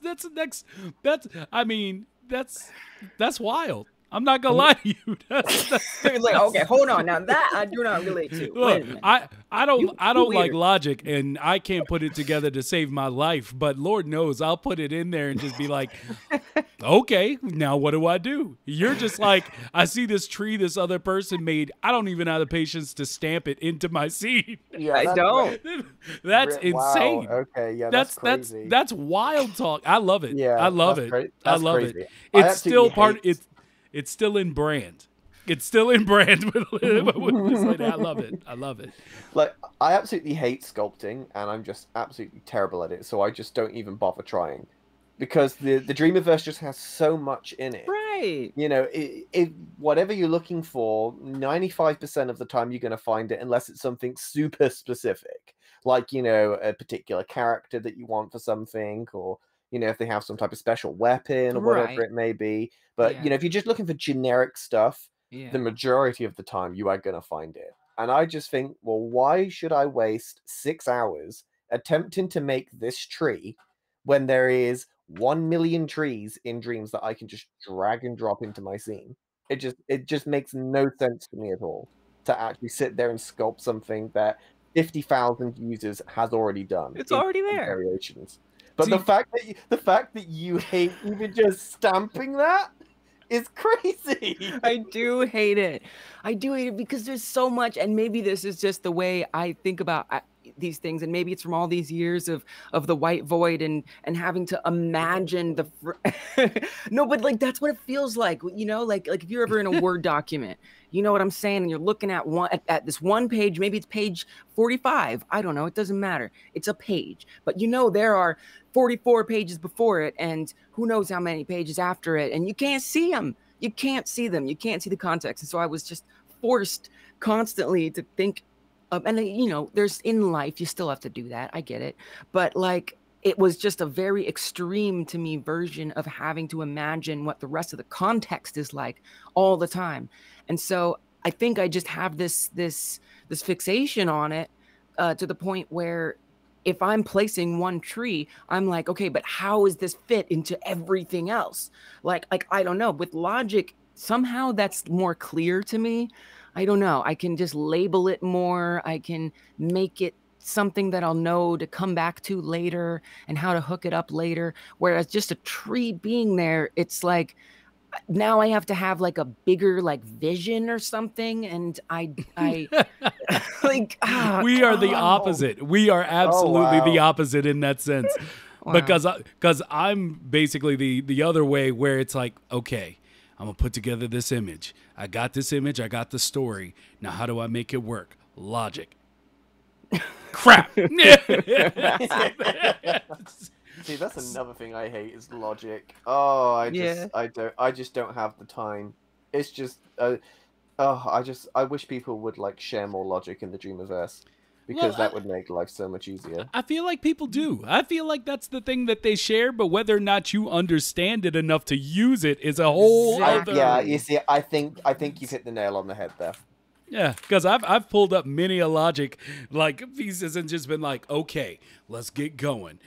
wild. I'm not gonna lie to you. That's like, okay, hold on. Now that I do not relate to. Look, Wait a minute. I don't like logic, and I can't put it together to save my life. But Lord knows, I'll put it in there and just be like, okay, now what do I do? You're just like, I see this tree this other person made. I don't even have the patience to stamp it into my scene. Yeah, I don't. That's insane. Wow. Okay, yeah, that's crazy. that's wild talk. I love it. Yeah, I love it. I love crazy. it. It's still part. It's still in brand. It's still in brand with LyzLdy. I love it. I love it. Like, I absolutely hate sculpting, and I'm just absolutely terrible at it. So I just don't even bother trying, because the Dreamiverse just has so much in it. Right. You know, whatever you're looking for, 95% of the time you're going to find it, unless it's something super specific, like, you know, a particular character that you want for something, or, you know, if they have some type of special weapon or whatever it may be. But, you know, if you're just looking for generic stuff, the majority of the time you are going to find it. And I just think, well, why should I waste 6 hours attempting to make this tree when there is 1 million trees in Dreams that I can just drag and drop into my scene? It just makes no sense to me at all to actually sit there and sculpt something that 50,000 users has already done. It's already there. Variations. But the fact that you hate even just stamping that is crazy. I do hate it. I do hate it because there's so much, and maybe this is just the way I think about these things, and maybe it's from all these years of the white void and having to imagine the no, but like that's what it feels like, you know, like if you're ever in a Word document, you know what I'm saying, and you're looking at this one page, maybe it's page 45, I don't know, it doesn't matter, it's a page, but you know there are 44 pages before it and who knows how many pages after it, and you can't see them, you can't see the context. And so I was just forced constantly to think and you know, there's in life you still have to do that, I get it, but like it was just a very extreme to me version of having to imagine what the rest of the context is like all the time. And so I think I just have this fixation on it to the point where if I'm placing one tree, I'm like, okay, but how is this fit into everything else? Like I don't know, with logic somehow that's more clear to me. I don't know. I can just label it more. I can make it something that I'll know to come back to later and how to hook it up later. Whereas just a tree being there, it's like now I have to have like a bigger like vision or something. And I like we are the opposite. We are absolutely the opposite in that sense. Wow. Because I'm basically the other way, where it's like, okay, I'm going to put together this image. I got this image. I got the story. Now, how do I make it work? Logic. Crap. See, that's another thing I hate is logic. Oh, I just don't have the time. It's just, I wish people would like share more logic in the Dreamiverse. Because that would make life so much easier. I feel like people do. I feel like that's the thing that they share, but whether or not you understand it enough to use it is a whole other... Yeah, you see, I think you've hit the nail on the head there. Yeah, because I've pulled up many a logic like pieces and just been like, okay, let's get going.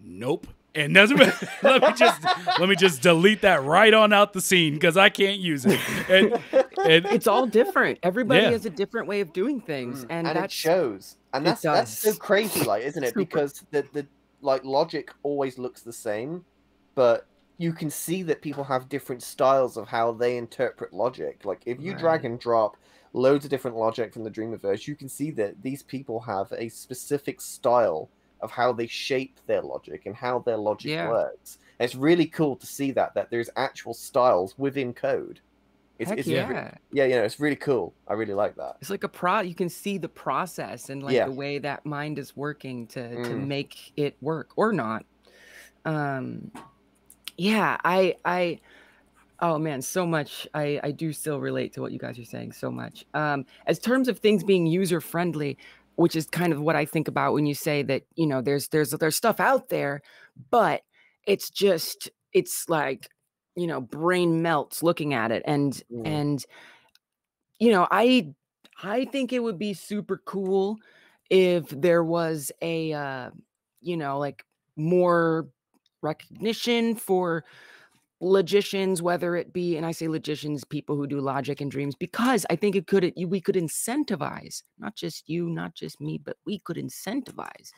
Nope. And let me just delete that right on out the scene because I can't use it. And And It's all different. Everybody Yeah. has a different way of doing things, and it that's shows, and it that's so does. crazy, like, isn't it? Super. Because the like logic always looks the same, but you can see that people have different styles of how they interpret logic. Like, if you drag Right. and drop loads of different logic from the Dreamiverse, you can see that these people have a specific style of how they shape their logic and how their logic Yeah. works. And it's really cool to see that there's actual styles within code. Heck It's yeah. yeah, you know, it's really cool. I really like that. It's like you can see the process and like Yeah. the way that mind is working to Mm. make it work or not. Yeah, oh man, so much. I do still relate to what you guys are saying so much. As terms of things being user friendly, which is kind of what I think about when you say that, you know, there's stuff out there, but it's like, you know, brain melts looking at it. And you know, I think it would be super cool if there was a you know, like more recognition for logicians, whether it be, and I say logicians, people who do logic and dreams, because I think we could incentivize, not just you, not just me, but we could incentivize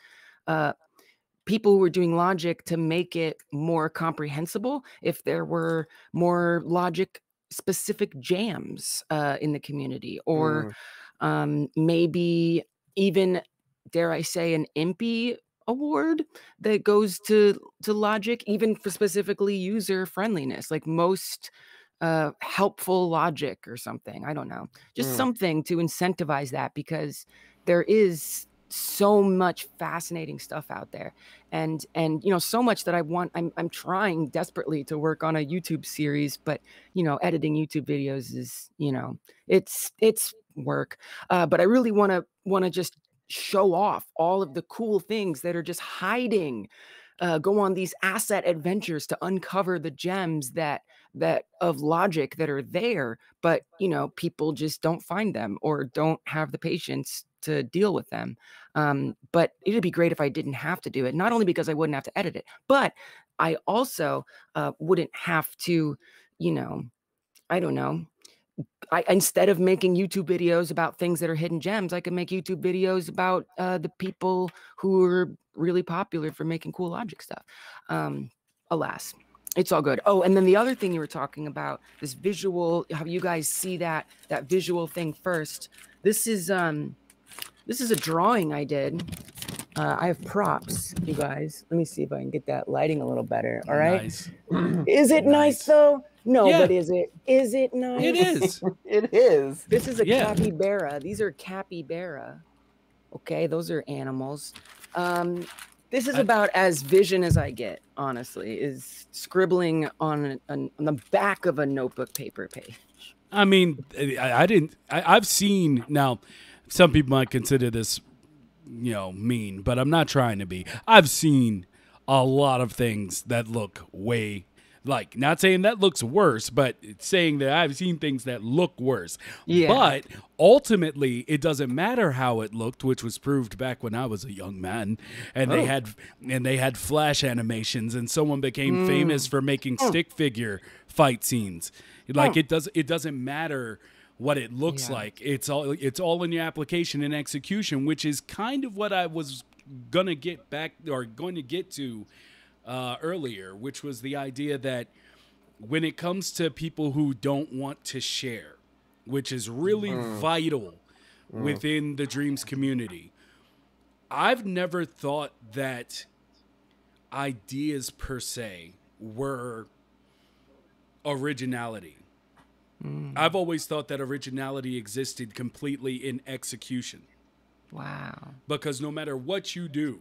people who are doing logic to make it more comprehensible. If there were more logic specific jams in the community, or maybe even, dare I say, an impy award that goes to logic, even for specifically user friendliness, like most helpful logic or something. I don't know, just something to incentivize that, because there is so much fascinating stuff out there, and you know, so much that I'm trying desperately to work on a YouTube series, but you know, editing YouTube videos is, you know, it's work, but I really want to just show off all of the cool things that are just hiding, go on these asset adventures to uncover the gems that of logic that are there, but you know, people just don't find them or don't have the patience to deal with them. But it'd be great if I didn't have to do it, not only because I wouldn't have to edit it, but I also wouldn't have to, you know, I don't know, instead of making YouTube videos about things that are hidden gems, I could make YouTube videos about the people who are really popular for making cool logic stuff. Alas, it's all good. Oh, and then the other thing you were talking about, this visual, how you guys see that visual thing first. This is a drawing I did. I have props, you guys. Let me see if I can get that lighting a little better. All right. Nice. Is it nice though? No, Yeah. but is it? Is it nice? It is. It is. This is a Yeah. capybara. These are capybara. Okay, those are animals. This is about as vision as I get, honestly, is scribbling on the back of a notebook paper page. I mean, I've seen, now, some people might consider this, you know, mean, but I'm not trying to be. I've seen a lot of things that look way, like, not saying that looks worse, but it's saying that I've seen things that look worse. Yeah. But ultimately, it doesn't matter how it looked, which was proved back when I was a young man, and they had flash animations, and someone became famous for making stick figure fight scenes. Like, it doesn't matter what it looks like. It's all in your application and execution, which is kind of what I was going to get to earlier, which was the idea that when it comes to people who don't want to share, which is really vital within the Dreams community, I've never thought that ideas per se were originality. I've always thought that originality existed completely in execution. Wow. Because no matter what you do,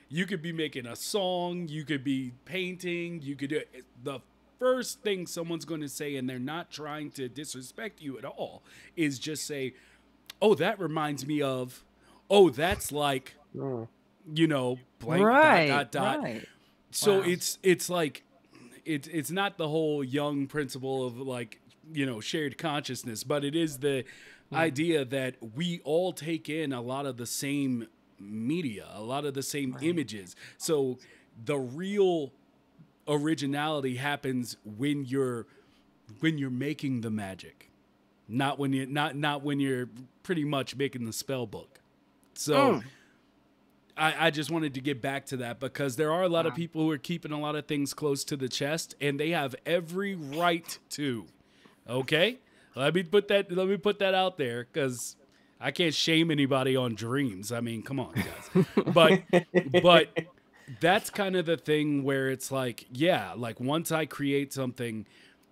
you could be making a song, you could be painting, you could do it. The first thing someone's going to say, and they're not trying to disrespect you at all, is just say, oh, that reminds me of, oh, that's like, you know, blank, dot. Right. So Wow. it's like, it's not the whole Jung principle of, like, you know, shared consciousness, but it is the idea that we all take in a lot of the same media, a lot of the same images. So the real originality happens when you're when you're making the magic, not when you not when you're pretty much making the spell book. So I just wanted to get back to that because there are a lot of people who are keeping a lot of things close to the chest, and they have every right to. Okay, let me put that out there because I can't shame anybody on dreams. I mean, come on, guys. But that's kind of the thing where it's like, yeah, like once I create something,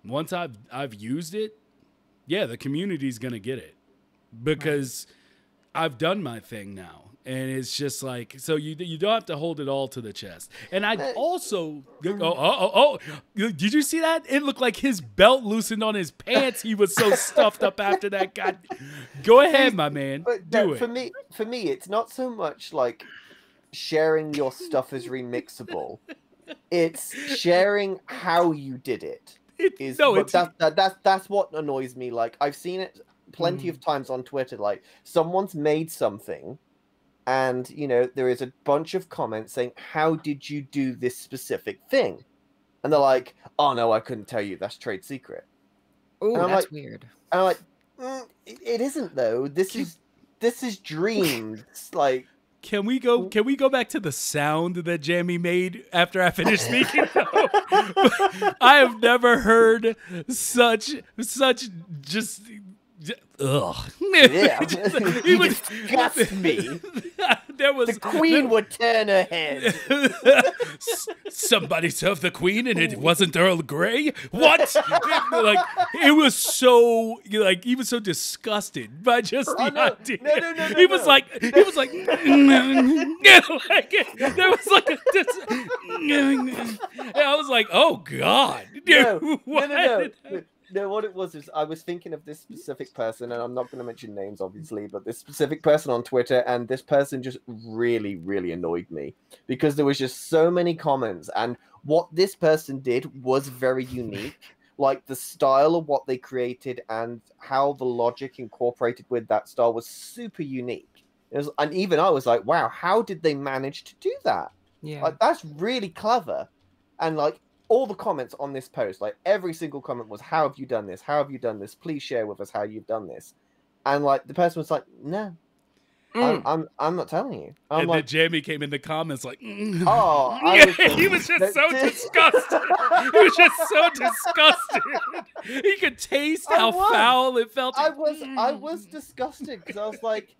once I've used it, yeah, the community's gonna get it because I've done my thing now. And it's just like, so you don't have to hold it all to the chest. And I also, did you see that? It looked like his belt loosened on his pants. He was so stuffed up after that. God, go ahead, my man. Do it. For me, it's not so much like sharing your stuff as remixable. It's sharing how you did it. That's what annoys me. Like I've seen it plenty of times on Twitter. Like someone's made something. And, you know, there is a bunch of comments saying, how did you do this specific thing? And they're like, oh, no, I couldn't tell you. That's trade secret. Oh, that's like, weird. And I'm like, it isn't, though. This is dreams. Like, Can we go back to the sound that Jammy made after I finished speaking? I have never heard such just... Ugh. Yeah. He disgusts me. There was the queen would turn her head. Somebody served the queen and it wasn't Earl Grey? What? Like it was so like he was so disgusted by just the idea. No, he was like there was like I was like, oh God. No, what it was is I was thinking of this specific person, and I'm not going to mention names, obviously, but this specific person on Twitter, and this person just really, really annoyed me because there was just so many comments, and what this person did was very unique. Like the style of what they created and how the logic incorporated with that style was super unique. And even I was like, wow, how did they manage to do that? Yeah, like, that's really clever. And like, all the comments on this post, like every single comment was, how have you done this? How have you done this? Please share with us how you've done this. And like the person was like, no, I'm not telling you. And like, then Jammy came in the comments like, oh, he was just so disgusted. He was just so disgusted. He could taste how foul it felt. I was disgusted because I was like,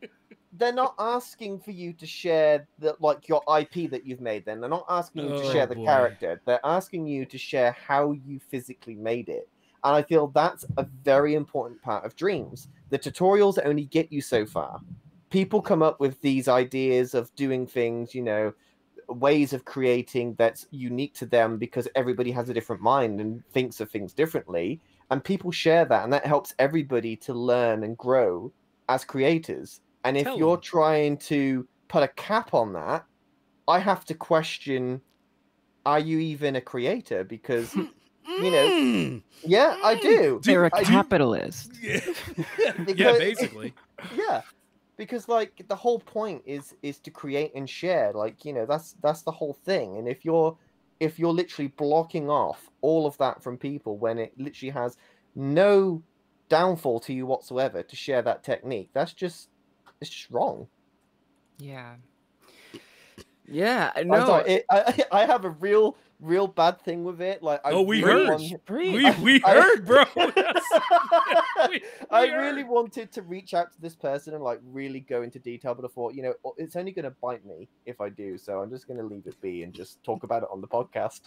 they're not asking for you to share your IP that you've made. Then they're not asking you to share the character. They're asking you to share how you physically made it. And I feel that's a very important part of dreams. The tutorials only get you so far. People come up with these ideas of doing things, you know, ways of creating that's unique to them because everybody has a different mind and thinks of things differently. And people share that, and that helps everybody to learn and grow as creators. And if you're trying to put a cap on that, I have to question, are you even a creator? Because, you know, yeah, I do. They're a capitalist. Yeah, basically. Yeah, because like the whole point is to create and share. Like, you know, that's the whole thing. And if you're literally blocking off all of that from people when it literally has no downfall to you whatsoever to share that technique, it's just wrong. Yeah. No. I'm sorry, I have a real bad thing with it. Like, we heard, bro. I really wanted to reach out to this person and like really go into detail, but I thought, you know, it's only going to bite me if I do. So I'm just going to leave it be and just talk about it on the podcast.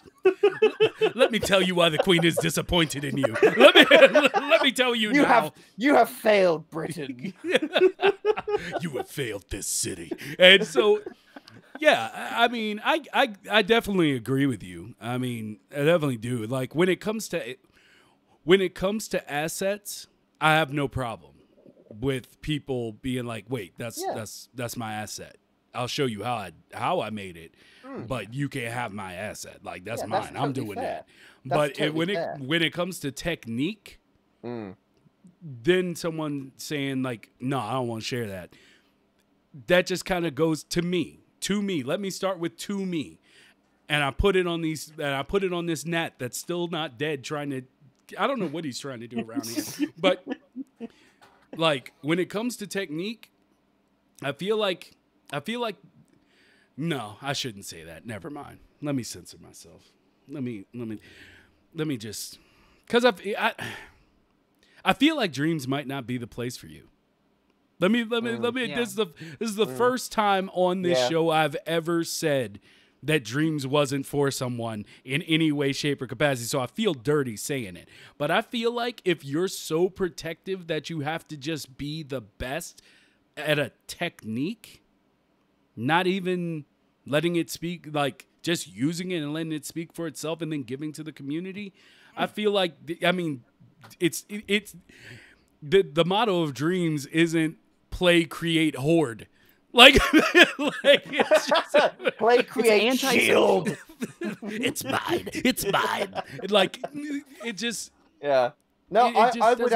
Let me tell you why the Queen is disappointed in you. Let me tell you now. You have failed Britain. You have failed this city, and so. Yeah, I mean, I definitely agree with you. I mean, I definitely do. Like when it comes to assets, I have no problem with people being like, "Wait, that's my asset. I'll show you how I made it, but you can't have my asset. Like that's mine. Totally I'm doing that." But when it comes to technique, then someone saying like, "No, I don't want to share that." That just kind of goes to me. To me, let me start with to me, and I put it on this gnat that's still not dead, trying to I don't know what he's trying to do around here. But like when it comes to technique, I feel like no, I shouldn't say that. Never mind. Let me censor myself. Let me just, because I feel like dreams might not be the place for you. Let me. Yeah. This is the first time on this show I've ever said that dreams wasn't for someone in any way, shape, or capacity. So I feel dirty saying it. But I feel like if you're so protective that you have to just be the best at a technique, not even letting it speak, like just using it and letting it speak for itself and then giving to the community, I feel like, I mean, it's the motto of dreams isn't play, create, hoard. Like it's just, Play, create, shield. It's mine. It's mine. Like it just. Yeah. No, it I would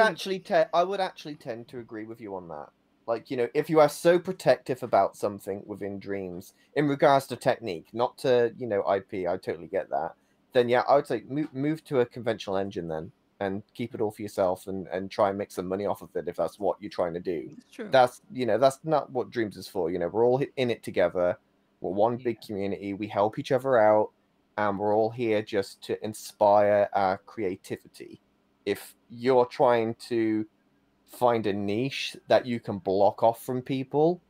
actually tend to agree with you on that. Like, you know, if you are so protective about something within dreams in regards to technique, not to, you know, IP, I totally get that. Then yeah, I would say move to a conventional engine then, and keep it all for yourself, and try and make some money off of it if that's what you're trying to do. It's true. That's, you know, that's not what dreams is for. You know, we're all in it together. We're one big community. We help each other out, and we're all here just to inspire our creativity. If you're trying to find a niche that you can block off from people,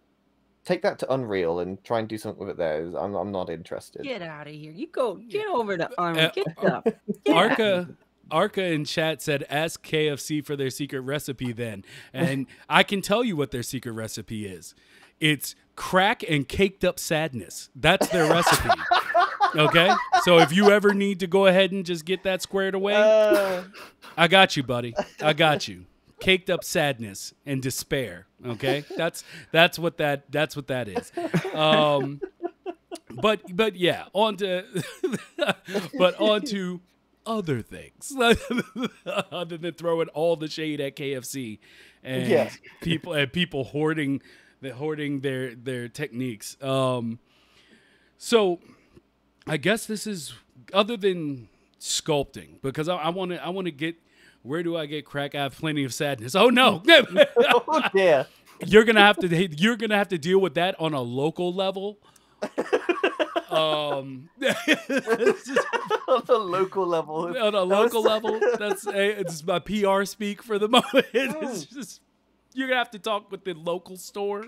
take that to Unreal and try and do something with it there. I'm not interested. Get out of here. You go. Get over to Unreal. Get up. Get Arca in chat said, ask KFC for their secret recipe then. And I can tell you what their secret recipe is. It's crack and caked up sadness. That's their recipe. Okay? So if you ever need to go ahead and just get that squared away, I got you, buddy. I got you. Caked up sadness and despair. Okay? That's what that is. But yeah, on to other things other than throwing all the shade at KFC and people hoarding their techniques. So I guess this is, other than sculpting, because I want to get, where do I get crack? I have plenty of sadness. Oh no. Oh dear. You're gonna have to deal with that on a local level. On a local level. On a local level, it's my PR speak for the moment. It's just, you're gonna have to talk with the local store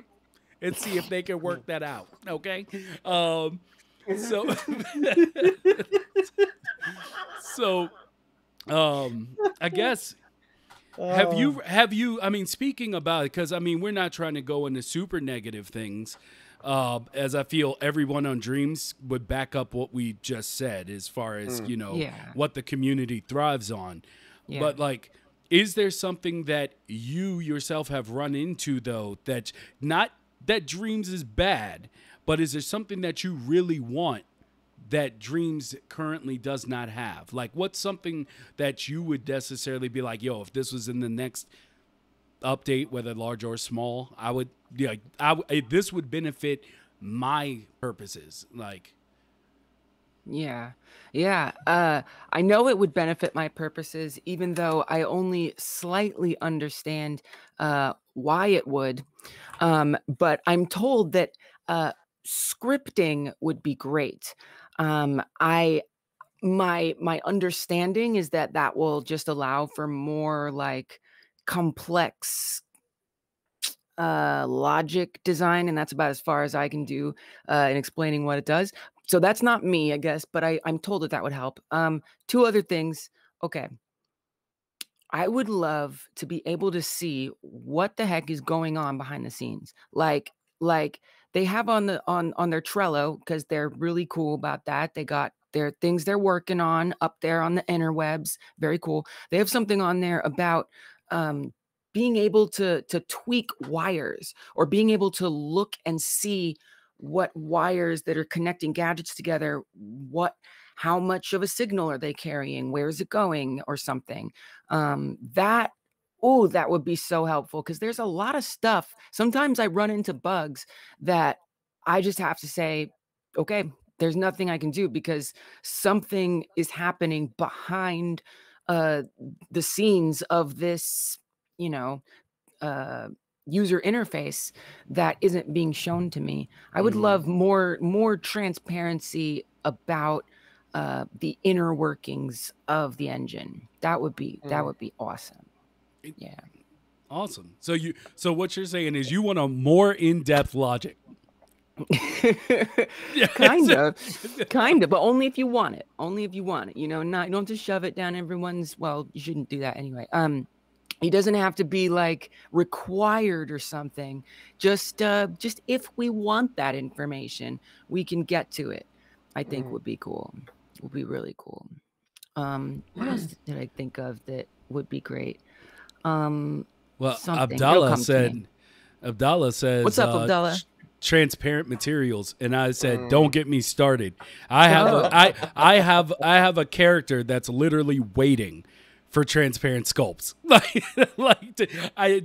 and see if they can work that out. Okay. I guess, have you, I mean, speaking about it, because I mean, we're not trying to go into super negative things, as I feel everyone on Dreams would back up what we just said as far as, you know, what the community thrives on. Yeah. But like, is there something that you yourself have run into though, that not that Dreams is bad, but is there something that you really want that Dreams currently does not have? Like, what's something that you would necessarily be like, yo, if this was in the next update, whether large or small, I would, this would benefit my purposes. Like, Yeah. I know it would benefit my purposes, even though I only slightly understand why it would. But I'm told that scripting would be great. My understanding is that will just allow for more like complex logic design, and that's about as far as I can do in explaining what it does. So that's not me, I guess, but I'm told that would help. Two other things. Okay. I would love to be able to see what the heck is going on behind the scenes. Like they have on their Trello, because they're really cool about that. They got their things they're working on up there on the interwebs. Very cool. They have something on there about being able to tweak wires, or being able to look and see what wires that are connecting gadgets together, how much of a signal are they carrying? Where is it going, or something? That would be so helpful, because there's a lot of stuff. Sometimes I run into bugs that I just have to say, okay, there's nothing I can do, because something is happening behind the scenes of this, user interface that isn't being shown to me. I would love more transparency about the inner workings of the engine. That would be awesome. Yeah. Awesome. So what you're saying is you want a more in-depth logic. kind of, but only if you want it. You don't have to shove it down everyone's. Well, you shouldn't do that anyway. It doesn't have to be like required or something. Just if we want that information, we can get to it. I think would be cool. Would be really cool. What else did I think of that would be great? Well, Abdallah says, "What's up, Abdallah?" Transparent materials, and I said, "Don't get me started. I have a character that's literally waiting for transparent sculpts,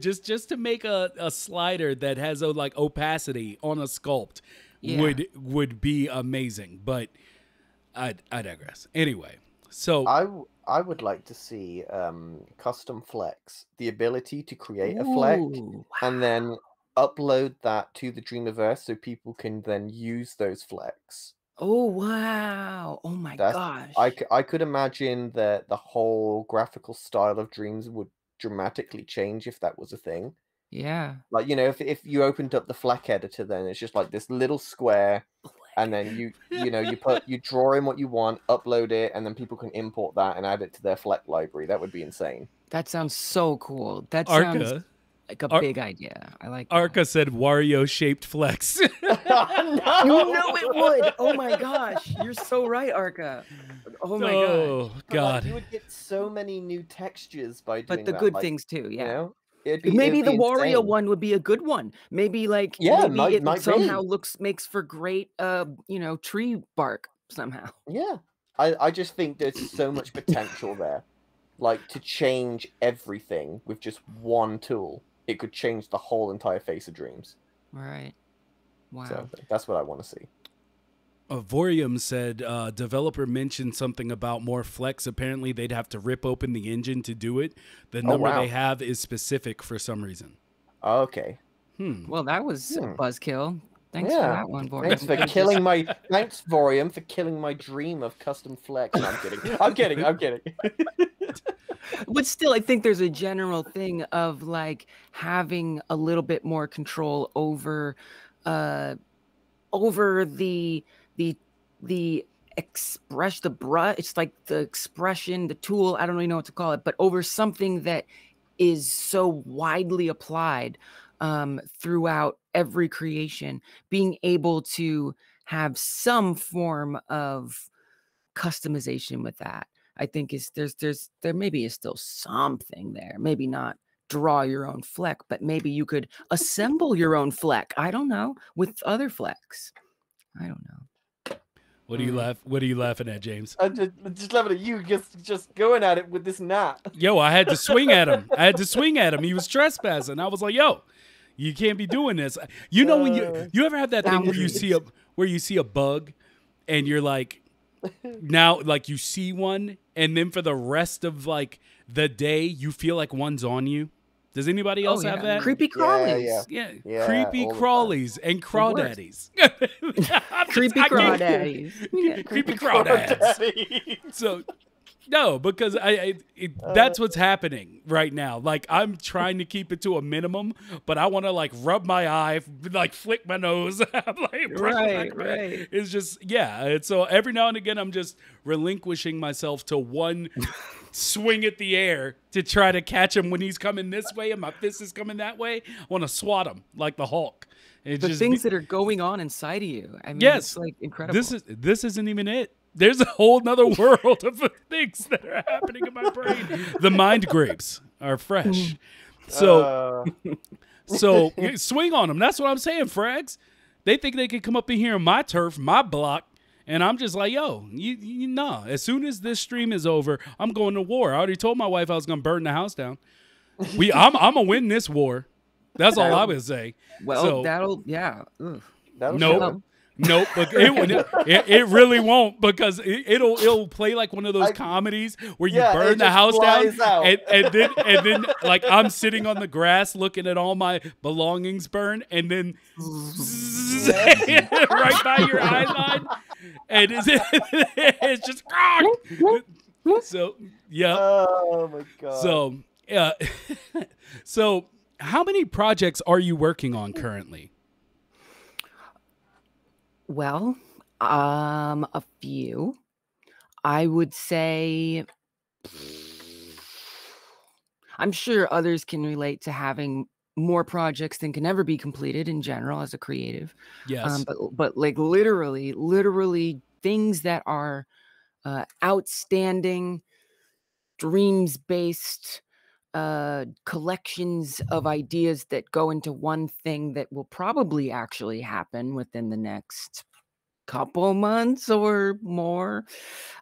just to make a slider that has opacity on a sculpt would be amazing." But I digress. Anyway, so I would like to see custom flex, the ability to create a flex and then upload that to the Dreamiverse so people can then use those flex. Oh, wow. Oh, my gosh. I could imagine that the whole graphical style of Dreams would dramatically change if that was a thing. Yeah. Like, if you opened up the Fleck editor, then it's just like this little square, and then you draw in what you want, upload it, and then people can import that and add it to their Fleck library. That would be insane. That sounds so cool. That sounds like a big idea. I like that. Arca said Wario-shaped flex. You know it would. Oh my gosh. You're so right, Arca. Oh my God. You would get so many new textures by doing that. But the good things too, yeah. Maybe the Wario one would be a good one. Maybe it somehow makes for great tree bark somehow. Yeah. I just think there's so much potential there. Like, to change everything with just one tool. It could change the whole entire face of Dreams. Right. Wow. So that's what I want to see. Vorium said developer mentioned something about more flex. Apparently, they'd have to rip open the engine to do it. The number they have is specific for some reason. Okay. Well, that was a buzzkill. Thanks for that one, Vorium. Thanks, Vorium, for killing my dream of custom flex. No, I'm kidding. I'm kidding. But still, I think there's a general thing of having a little bit more control over the express, the brush. It's like the expression, the tool. I don't really know what to call it, but over something that is so widely applied throughout every creation, being able to have some form of customization with that. I think there maybe is still something there. Maybe not draw your own fleck, but maybe you could assemble your own fleck. I don't know, with other flecks. I don't know. What are you laughing at, James? I'm just laughing at you just going at it with this gnat. Yo, I had to swing at him. He was trespassing. I was like, yo, you can't be doing this. When you ever have that thing where you see a bug and you're like, now you see one, and then for the rest of the day you feel like one's on you. Does anybody else have that? Creepy crawlies. Yeah. Creepy crawlies and crawdaddies. Creepy crawdaddies. Creepy crawdads. So no, because that's what's happening right now. I'm trying to keep it to a minimum, but I want to rub my eye, flick my nose. I'm right. It's just And so every now and again, I'm just relinquishing myself to one swing at the air to try to catch him when he's coming this way and my fist is coming that way. I want to swat him like the Hulk. Things that are going on inside of you. I mean, yes, it's incredible. This isn't even it. There's a whole nother world of things that are happening in my brain. The mind grapes are fresh. So swing on them. That's what I'm saying, Frags. They think they can come up in here on my turf, my block, and I'm just like, yo, nah. As soon as this stream is over, I'm going to war. I already told my wife I was going to burn the house down. I'm going to win this war. That's all I would say. Well, so, that'll. Nope, but it really won't, because it'll play like one of those comedies where you burn the house down and then like I'm sitting on the grass looking at all my belongings burn, and then right by your eye line, and it's just so yeah. Oh my god. So so how many projects are you working on currently? Well, a few. I would say I'm sure others can relate to having more projects than can ever be completed in general as a creative. Yes. But like literally things that are outstanding, dreams-based collections of ideas that go into one thing that will probably actually happen within the next couple months or more.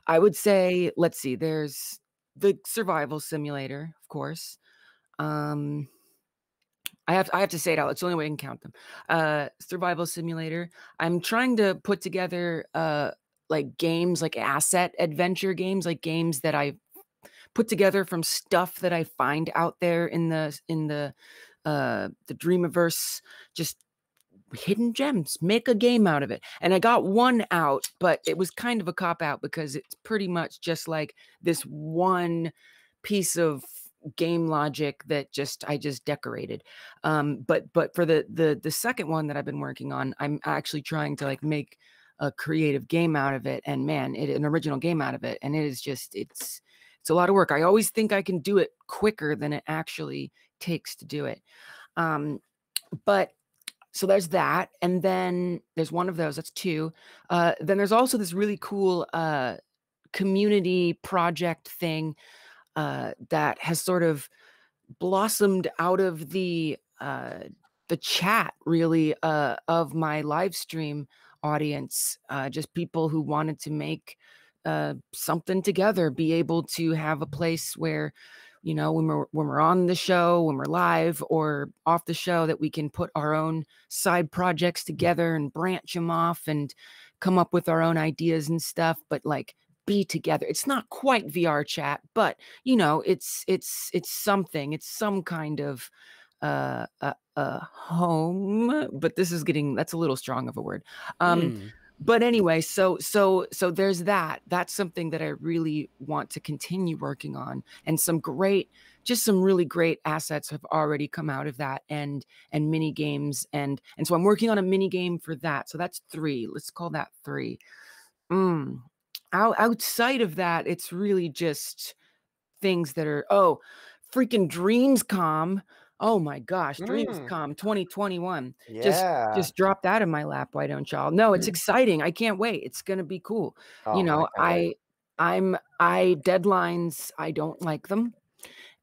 I would say, let's see, there's the survival simulator, of course. I have to say it out. It's the only way I can count them. Survival simulator. I'm trying to put together like games, like asset adventure games, like games that I put together from stuff that I find out there in the Dreamiverse, just hidden gems, make a game out of it. And I got one out, but it was kind of a cop out because it's pretty much just like this one piece of game logic that I just decorated. But for the second one that I've been working on, I'm actually trying to like make a creative game out of it, and man, an original game out of it. And it is just, it's a lot of work. I always think I can do it quicker than it actually takes to do it. But so there's that. And then there's one of those, that's two. Then there's also this really cool community project thing that has sort of blossomed out of the chat, really, of my live stream audience. Just people who wanted to make something together, be able to have a place where, you know, when we're on the show, when we're live or off the show, that we can put our own side projects together and branch them off and come up with our own ideas and stuff, but like be together. It's not quite VR chat, but you know, it's something. It's some kind of home, but that's a little strong of a word. But anyway, so there's that. That's something that I really want to continue working on, and some really great assets have already come out of that, and mini games, and so I'm working on a mini game for that. So that's 3. Let's call that 3. Outside of that, it's really just things that are freaking Dreamscom. Oh my gosh, Dreamscom 2021. Yeah. Just drop that in my lap, why don't y'all? No, it's exciting. I can't wait. It's gonna be cool. Oh, you know, deadlines, I don't like them.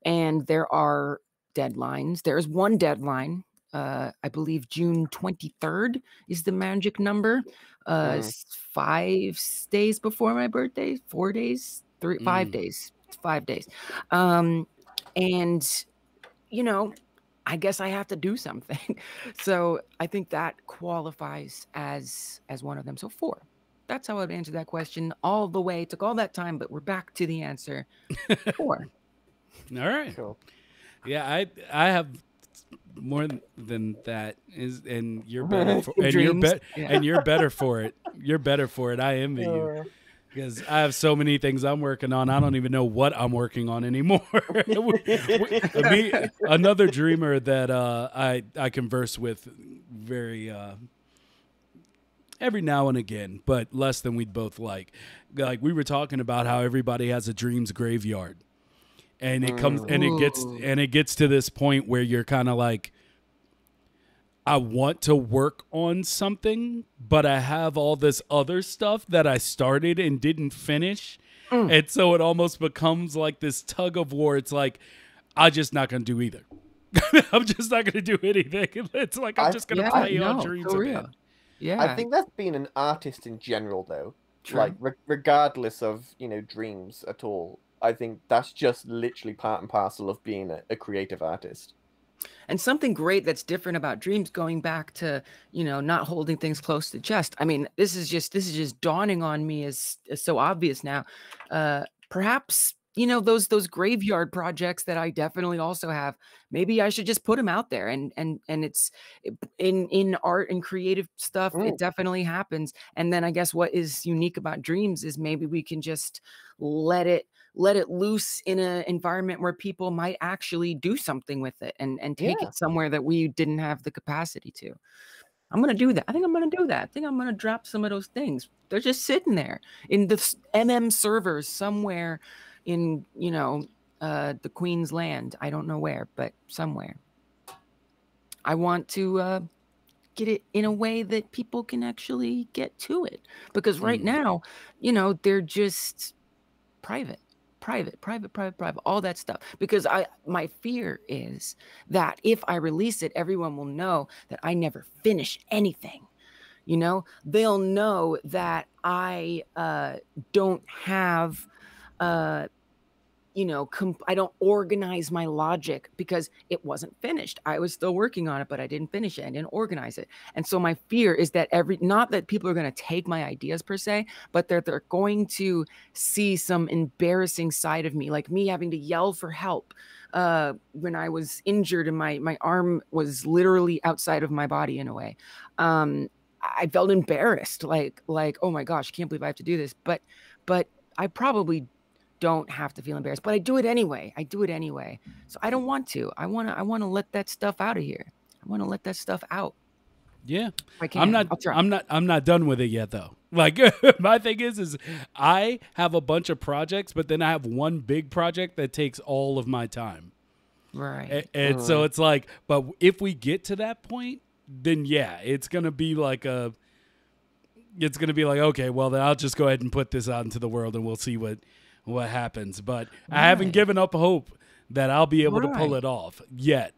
And there are deadlines. There's one deadline. I believe June 23rd is the magic number. 5 days before my birthday, 4 days, 5 days. It's 5 days. And you know, I guess I have to do something. So I think that qualifies as one of them. So 4. That's how I'd answer that question all the way. It took all that time, but we're back to the answer. 4. All right. Cool. Yeah, I have more than that, and you're better for, and you're better for it. You're better for it. I envy you. Because I have so many things I'm working on, I don't even know what I'm working on anymore. Another dreamer that I converse with very every now and again, but less than we'd both like. Like we were talking about how everybody has a dreams graveyard, and it comes and it gets to this point where you're kind of like, I want to work on something, but I have all this other stuff that I started and didn't finish. And so it almost becomes like this tug of war. It's like, I'm just not going to do either. I'm just not going to do anything. It's like, I'm just going to play on dreams a bit. Yeah. I think that's being an artist in general, though. True. Like, regardless of, you know, dreams at all. I think that's just literally part and parcel of being a creative artist. And something great that's different about dreams, going back to, you know, not holding things close to the chest. I mean, this is just dawning on me as so obvious now. Perhaps, you know, those graveyard projects that I definitely also have, maybe I should just put them out there, and it's in art and creative stuff. It definitely happens. And then I guess what is unique about dreams is maybe we can just let it loose in an environment where people might actually do something with it and take it somewhere that we didn't have the capacity to. I'm going to do that. I think I'm going to do that. I think I'm going to drop some of those things. They're just sitting there in the MM servers somewhere in, you know, the Queen's land. I don't know where, but somewhere. I want to get it in a way that people can actually get to it, because right now, you know, they're just private, all that stuff. Because my fear is that if I release it, everyone will know that I never finish anything. You know, they'll know that I don't have you know, I don't organize my logic because it wasn't finished. I was still working on it, but I didn't finish it. I didn't organize it. And so my fear is that not that people are going to take my ideas per se, but they're going to see some embarrassing side of me, like me having to yell for help when I was injured and my arm was literally outside of my body in a way. I felt embarrassed, like, oh my gosh, I can't believe I have to do this. But I probably don't have to feel embarrassed, but I do it anyway. So I don't want to. I want to let that stuff out of here. I want to let that stuff out. Yeah. I'm not done with it yet though. Like my thing is I have a bunch of projects, but then I have one big project that takes all of my time. Right. And so it's like, but if we get to that point, then yeah, it's going to be like, okay, well then I'll just go ahead and put this out into the world and we'll see what happens. But I haven't given up hope that I'll be able to pull it off yet.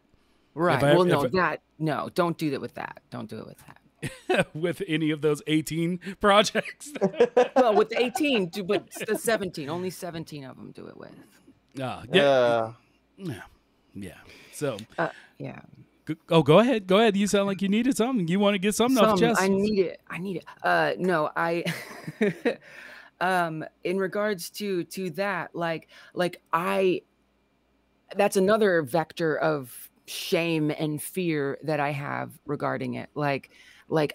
Right. No, don't do that with that. Don't do it with that. With any of those 18 projects. Well, with 18, but the 17, only 17 of them do it with. Yeah. So, yeah. Oh, go ahead. You sound like you needed something. You want to get something off chest. I need it. No, in regards to that, that's another vector of shame and fear that I have regarding it. Like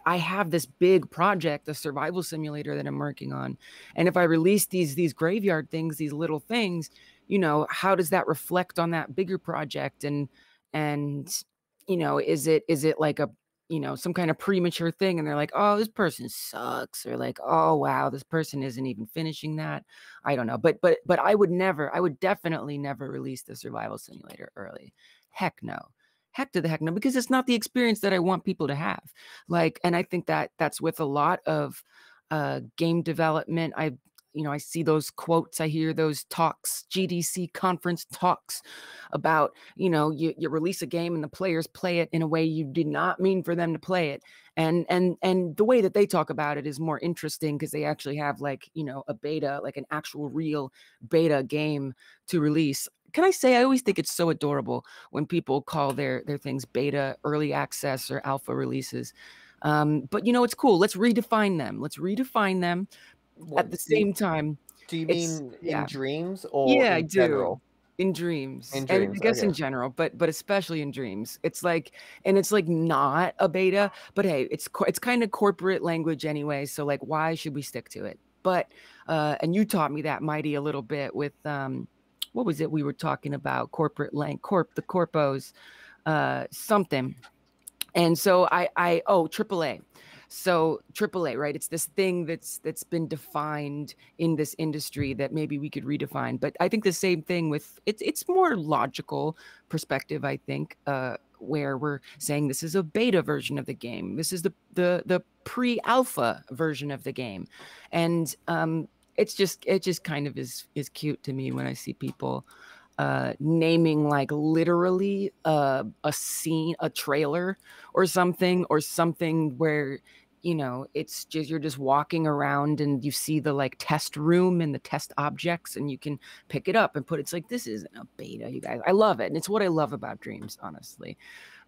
I have this big project, a survival simulator that I'm working on. And if I release these graveyard things, these little things, you know, how does that reflect on that bigger project? And, you know, is it like a, you know, some kind of premature thing, and they're like, oh, this person sucks, or like, oh wow, this person isn't even finishing that. I don't know, but I would definitely never release the survival simulator early. Heck no, because it's not the experience that I want people to have. Like, and I think that that's with a lot of game development. I see those quotes, I hear those talks, GDC conference talks about, you know, you release a game and the players play it in a way you did not mean for them to play it. And the way that they talk about it is more interesting because they actually have, like, you know, a beta, like an actual real beta game to release. Can I say, I always think it's so adorable when people call their things beta, early access, or alpha releases. But, you know, it's cool. Let's redefine them. At the same time, do you mean in dreams or I general? do. In dreams, and I guess in general, but especially in dreams. It's like not a beta, but hey, it's kind of corporate language anyway. So like, why should we stick to it? But and you taught me that, Mighty, a little bit with what was it we were talking about? Corporate the corpos, something. And so AAA. So AAA, right? It's this thing that's been defined in this industry that maybe we could redefine. But I think the same thing with it's more logical perspective, I think, where we're saying this is a beta version of the game. This is the pre-alpha version of the game. And it just kind of is cute to me when I see people naming, like, literally a scene, a trailer or something where you know, it's just, you're just walking around and you see the like test room and the test objects and you can pick it up and put, it's like, this isn't a beta, you guys. I love it. And it's what I love about Dreams, honestly.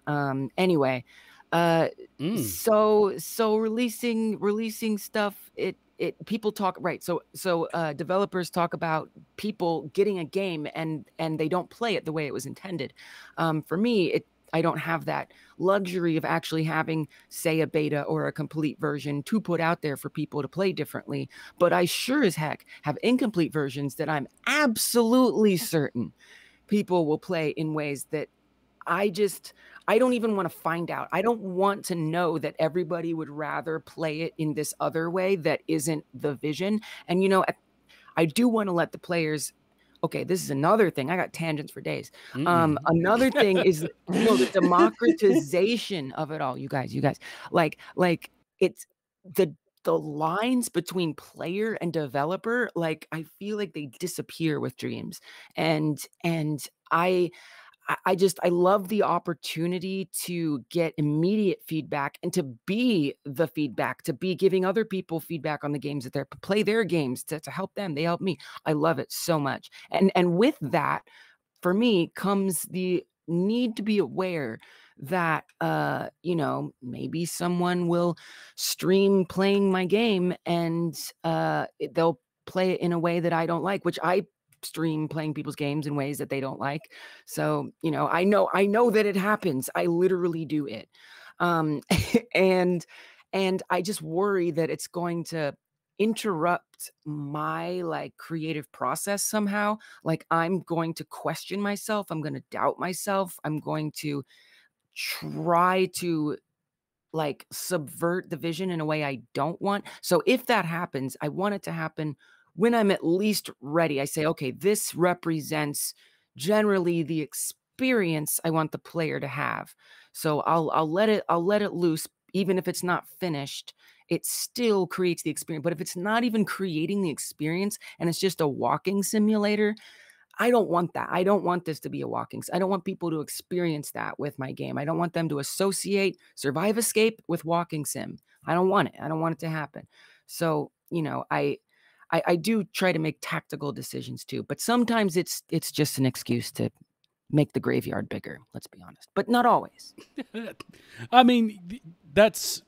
Anyway, so releasing stuff, people talk, right. So developers talk about people getting a game and they don't play it the way it was intended. For me, I don't have that luxury of actually having, say, a beta or a complete version to put out there for people to play differently. But I sure as heck have incomplete versions that I'm absolutely certain people will play in ways that I don't even want to find out. I don't want to know that everybody would rather play it in this other way that isn't the vision. And, you know, I do want to let the players. Okay, this is another thing. I got tangents for days. Another thing is, you know, the democratization of it all. You guys, like it's the lines between player and developer. Like, I feel like they disappear with Dreams, and I love the opportunity to get immediate feedback and to be the feedback, to be giving other people feedback on the games that they're play their games to help them. They help me. I love it so much. And with that, for me, comes the need to be aware that, you know, maybe someone will stream playing my game and they'll play it in a way that I don't like, which I stream playing people's games in ways that they don't like. So, you know, I know that it happens. I literally do it. And I just worry that it's going to interrupt my like creative process somehow. Like, I'm going to question myself. I'm going to doubt myself. I'm going to try to like subvert the vision in a way I don't want. So if that happens, I want it to happen when I'm at least ready. I say, okay, this represents generally the experience I want the player to have. So I'll let it loose, even if it's not finished. It still creates the experience. But if it's not even creating the experience and it's just a walking simulator, I don't want that. I don't want this to be a walking. I don't want people to experience that with my game. I don't want them to associate SurvivEscape with walking sim. I don't want it. I don't want it to happen. So, you know, I do try to make tactical decisions too, but sometimes it's just an excuse to make the graveyard bigger. Let's be honest, but not always. I mean, that's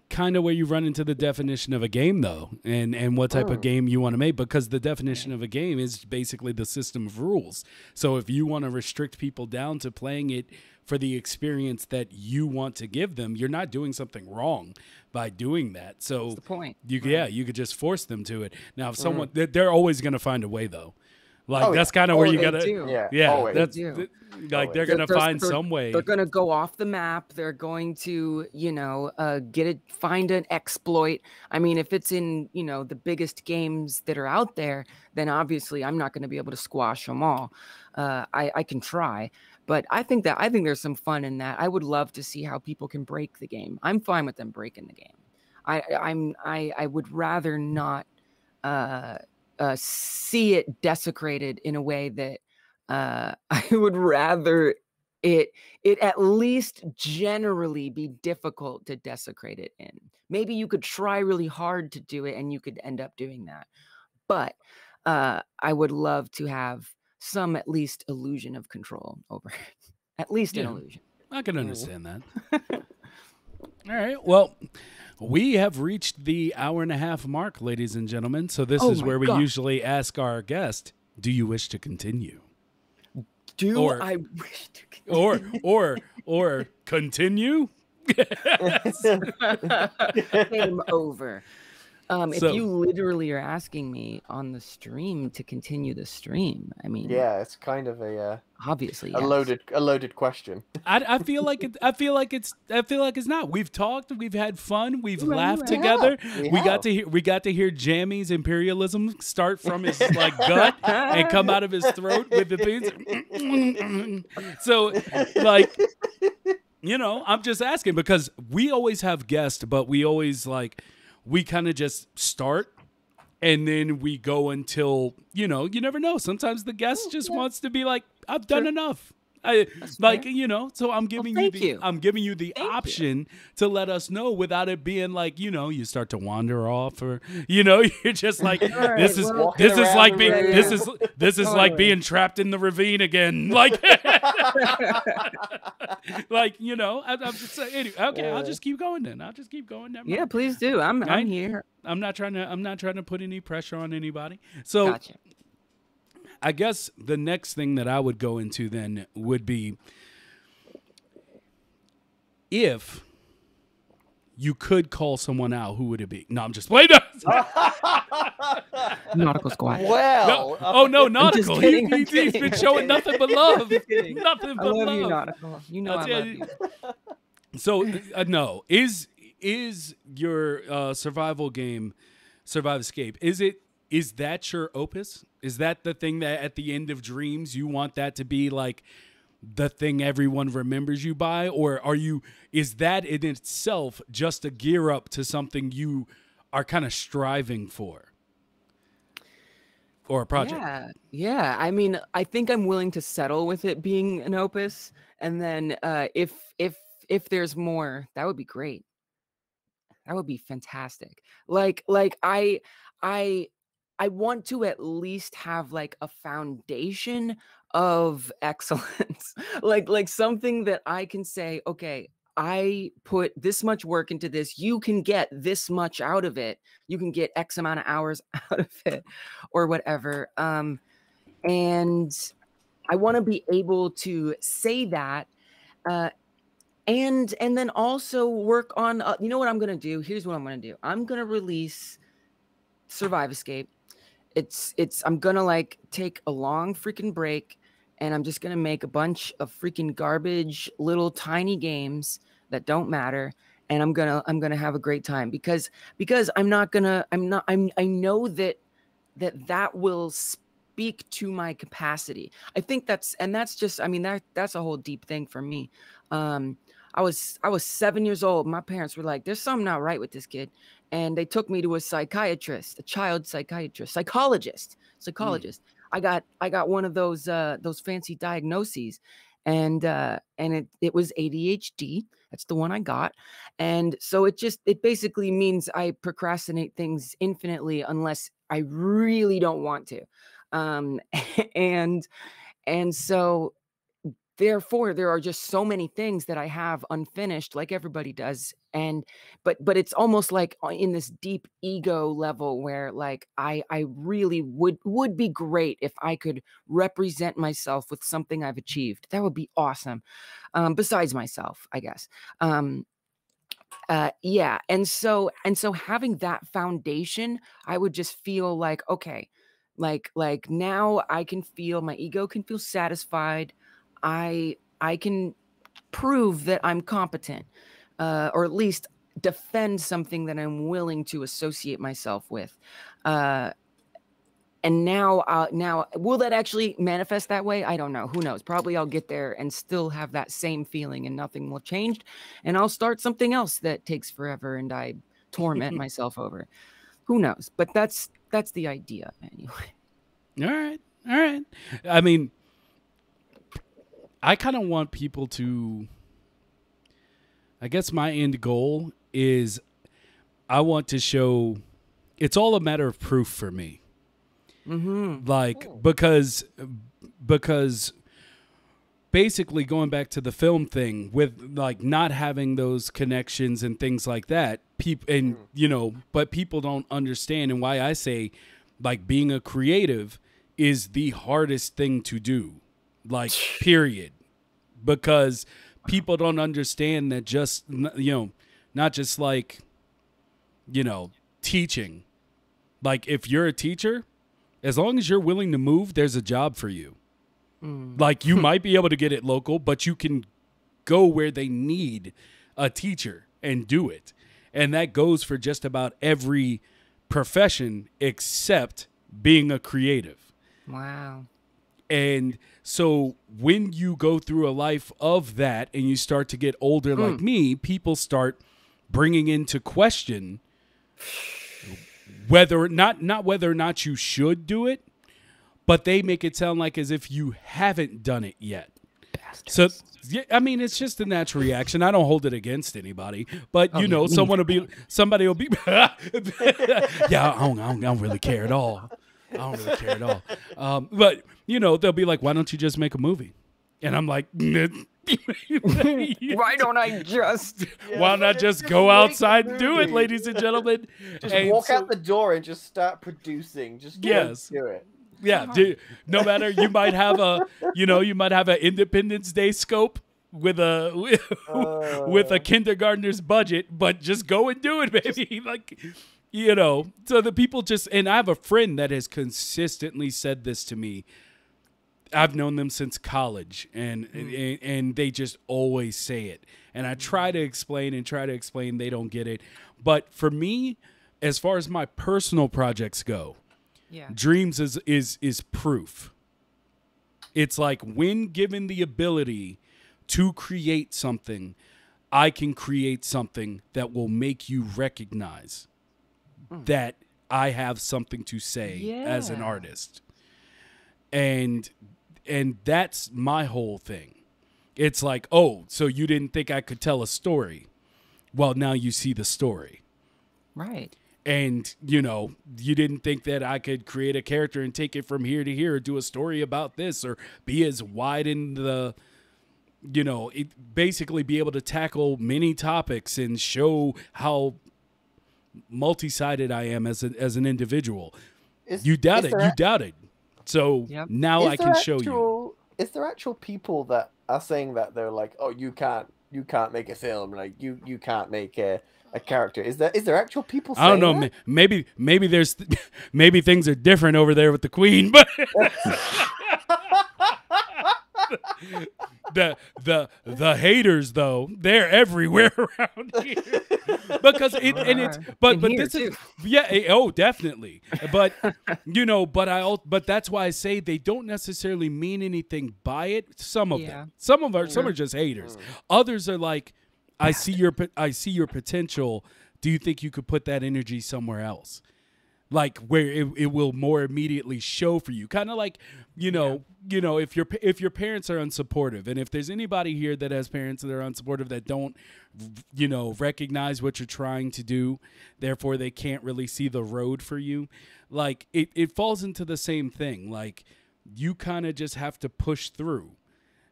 kind of where you run into the definition of a game, though, and what type of game you want to make, because the definition of a game is basically the system of rules. So if you want to restrict people down to playing it for the experience that you want to give them, you're not doing something wrong by doing that. So that's the point. You could just force them to it. Now, if someone, they're always going to find a way, though. Like, that's kind of where you got to, that's like, they're going to find some way. They're going to go off the map. They're going to, you know, find an exploit. I mean, if it's in, you know, the biggest games that are out there, then obviously I'm not going to be able to squash them all. I can try, but I think there's some fun in that. I would love to see how people can break the game. I'm fine with them breaking the game. I would rather not, see it desecrated in a way that I would rather it at least generally be difficult to desecrate it in. Maybe you could try really hard to do it and you could end up doing that. But I would love to have some at least illusion of control over it. At least an illusion. I can understand that. All right. Well, we have reached the hour-and-a-half mark, ladies and gentlemen. So this is where we usually ask our guest, do you wish to continue? I wish to continue? Or continue? Game over. If you literally are asking me on the stream to continue the stream, I mean, yeah, it's kind of a obviously a loaded question. I feel like it's not. We've talked, we've had fun, we've laughed together. We got to hear Jammy's imperialism start from his like gut and come out of his throat with the things. So, like, you know, I'm just asking because we always have guests, but we always like. We kind of just start and then we go until, you know, you never know. Sometimes the guest just wants to be like, I've done enough. Like, you know, so I'm giving Well, I'm giving you the Thank option to let us know without it being like, you know, you start to wander off, or, you know, you're just like, right, this is well, this is like being around the this is like being trapped in the ravine again. Like, like, you know, I'm just saying, anyway, okay, I'll just keep going then. I'll just keep going. Never mind. Yeah, please do. I'm here. I'm not trying to put any pressure on anybody. So Gotcha. I guess the next thing that I would go into then would be, if you could call someone out, who would it be? No, I'm just playing. Nautical Squad. Well, Oh no, Nautical. I'm kidding, He's been I'm showing kidding. nothing but love. kidding. Nothing I but love love. you, Nautical. You know I love you. So no, is your survival game, SurvivEscape? Is that your opus? Is that the thing that at the end of Dreams you want that to be like the thing everyone remembers you by, or is that in itself just a gear up to something you are kind of striving for, or a project? Yeah. I mean, I think I'm willing to settle with it being an opus, and then if there's more, that would be great. That would be fantastic. Like I want to at least have like a foundation of excellence. like something that I can say, okay, I put this much work into this. You can get this much out of it. You can get X amount of hours out of it, or whatever. And I want to be able to say that, and then also work on. You know what I'm gonna do? Here's what I'm gonna do. I'm gonna release SurvivEscape. I'm gonna like take a long freaking break, and I'm just gonna make a bunch of freaking garbage little tiny games that don't matter, and I'm gonna have a great time, because I know that will speak to my capacity. I think that's just, I mean, that's a whole deep thing for me. I was 7 years old. My parents were like, there's something not right with this kid. And they took me to a psychiatrist, a child psychiatrist, psychologist. I got one of those fancy diagnoses, and it was ADHD. That's the one I got. And so it basically means I procrastinate things infinitely unless I really don't want to. And so therefore, there are just so many things that I have unfinished, like everybody does. But it's almost like in this deep ego level where like I really would be great if I could represent myself with something I've achieved. That would be awesome. Besides myself, I guess. Yeah. And so having that foundation, I would just feel like, okay, like now I can feel, my ego can feel satisfied. I can prove that I'm competent, or at least defend something that I'm willing to associate myself with. And now will that actually manifest that way? I don't know. Who knows? Probably I'll get there and still have that same feeling and nothing will change. And I'll start something else that takes forever and I torment myself over. Who knows? But that's the idea anyway. All right. I mean, I kind of want people to, I guess my end goal is I want to show, it's all a matter of proof for me. Mm-hmm. Like, because basically going back to the film thing with like not having those connections and things like that, but people don't understand, and why I say like being a creative is the hardest thing to do. Like, period. Because people don't understand that just, not just like, teaching. Like, if you're a teacher, as long as you're willing to move, there's a job for you. Like, you might be able to get it local, but you can go where they need a teacher and do it. And that goes for just about every profession except being a creative. Wow. And so when you go through a life of that and you start to get older like me, people start bringing into question whether or not you should do it, but they make it sound like as if you haven't done it yet. Bastards. So, yeah, I mean, it's just a natural reaction. I don't hold it against anybody, but you know, somebody will be, yeah, I don't really care at all. I don't really care at all. But you know, they'll be like, "Why don't you just make a movie?" And I'm like, Why don't I just? "Why not just go outside and do it, ladies and gentlemen?" Just And walk so- out the door and just start producing. Just go Yes. do it. Yeah, no matter, you might have a, you know, you might have an Independence Day scope with a with a kindergartner's budget, but just go and do it, baby. Like, you know, so the people just, and I have a friend that has consistently said this to me. I've known them since college, and they just always say it. And I try to explain, they don't get it. But for me, as far as my personal projects go, Yeah. Dreams is proof. It's like, when given the ability to create something, I can create something that will make you recognize that I have something to say as an Yeah. artist. And that's my whole thing. It's like, oh, so you didn't think I could tell a story? Well, now you see the story. Right. And, you know, you didn't think that I could create a character and take it from here to here, or do a story about this, or be as wide in the, you know, basically be able to tackle many topics and show how multi-sided I am as an individual. You doubted. So now I can show you. Is there actual people that are saying that they're like, oh, you can't make a film, like you can't make a character? Is there actual people saying I don't know. that? Maybe there's maybe things are different over there with the Queen, but the haters, though, they're everywhere around here. Because but this is definitely. But you know, but that's why I say they don't necessarily mean anything by it. Some of them, some are just haters. Others are like, I see your potential. Do you think you could put that energy somewhere else? Like where it will more immediately show for you. Kind of like, you know, if your parents are unsupportive, and if there's anybody here that has parents that are unsupportive, that don't, you know, recognize what you're trying to do, therefore they can't really see the road for you. Like it falls into the same thing. Like, you kind of just have to push through,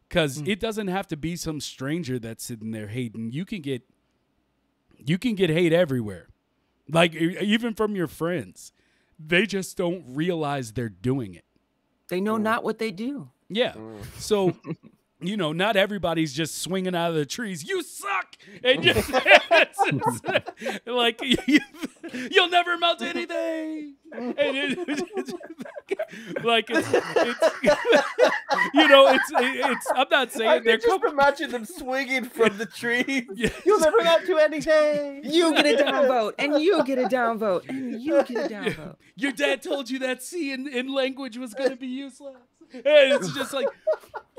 because it doesn't have to be some stranger that's sitting there hating. You can get hate everywhere. Like, even from your friends. They just don't realize they're doing it. They know not what they do. Yeah. So, you know, not everybody's just swinging out of the trees. You suck! And just, like, you'll never amount to anything! And like, it's you know, it's I'm not saying I they're can just imagine them swinging from the trees. You'll never amount to anything. You get a downvote, and you get a downvote, and you get a downvote. Your dad told you that C in language was going to be useless. And it's just like,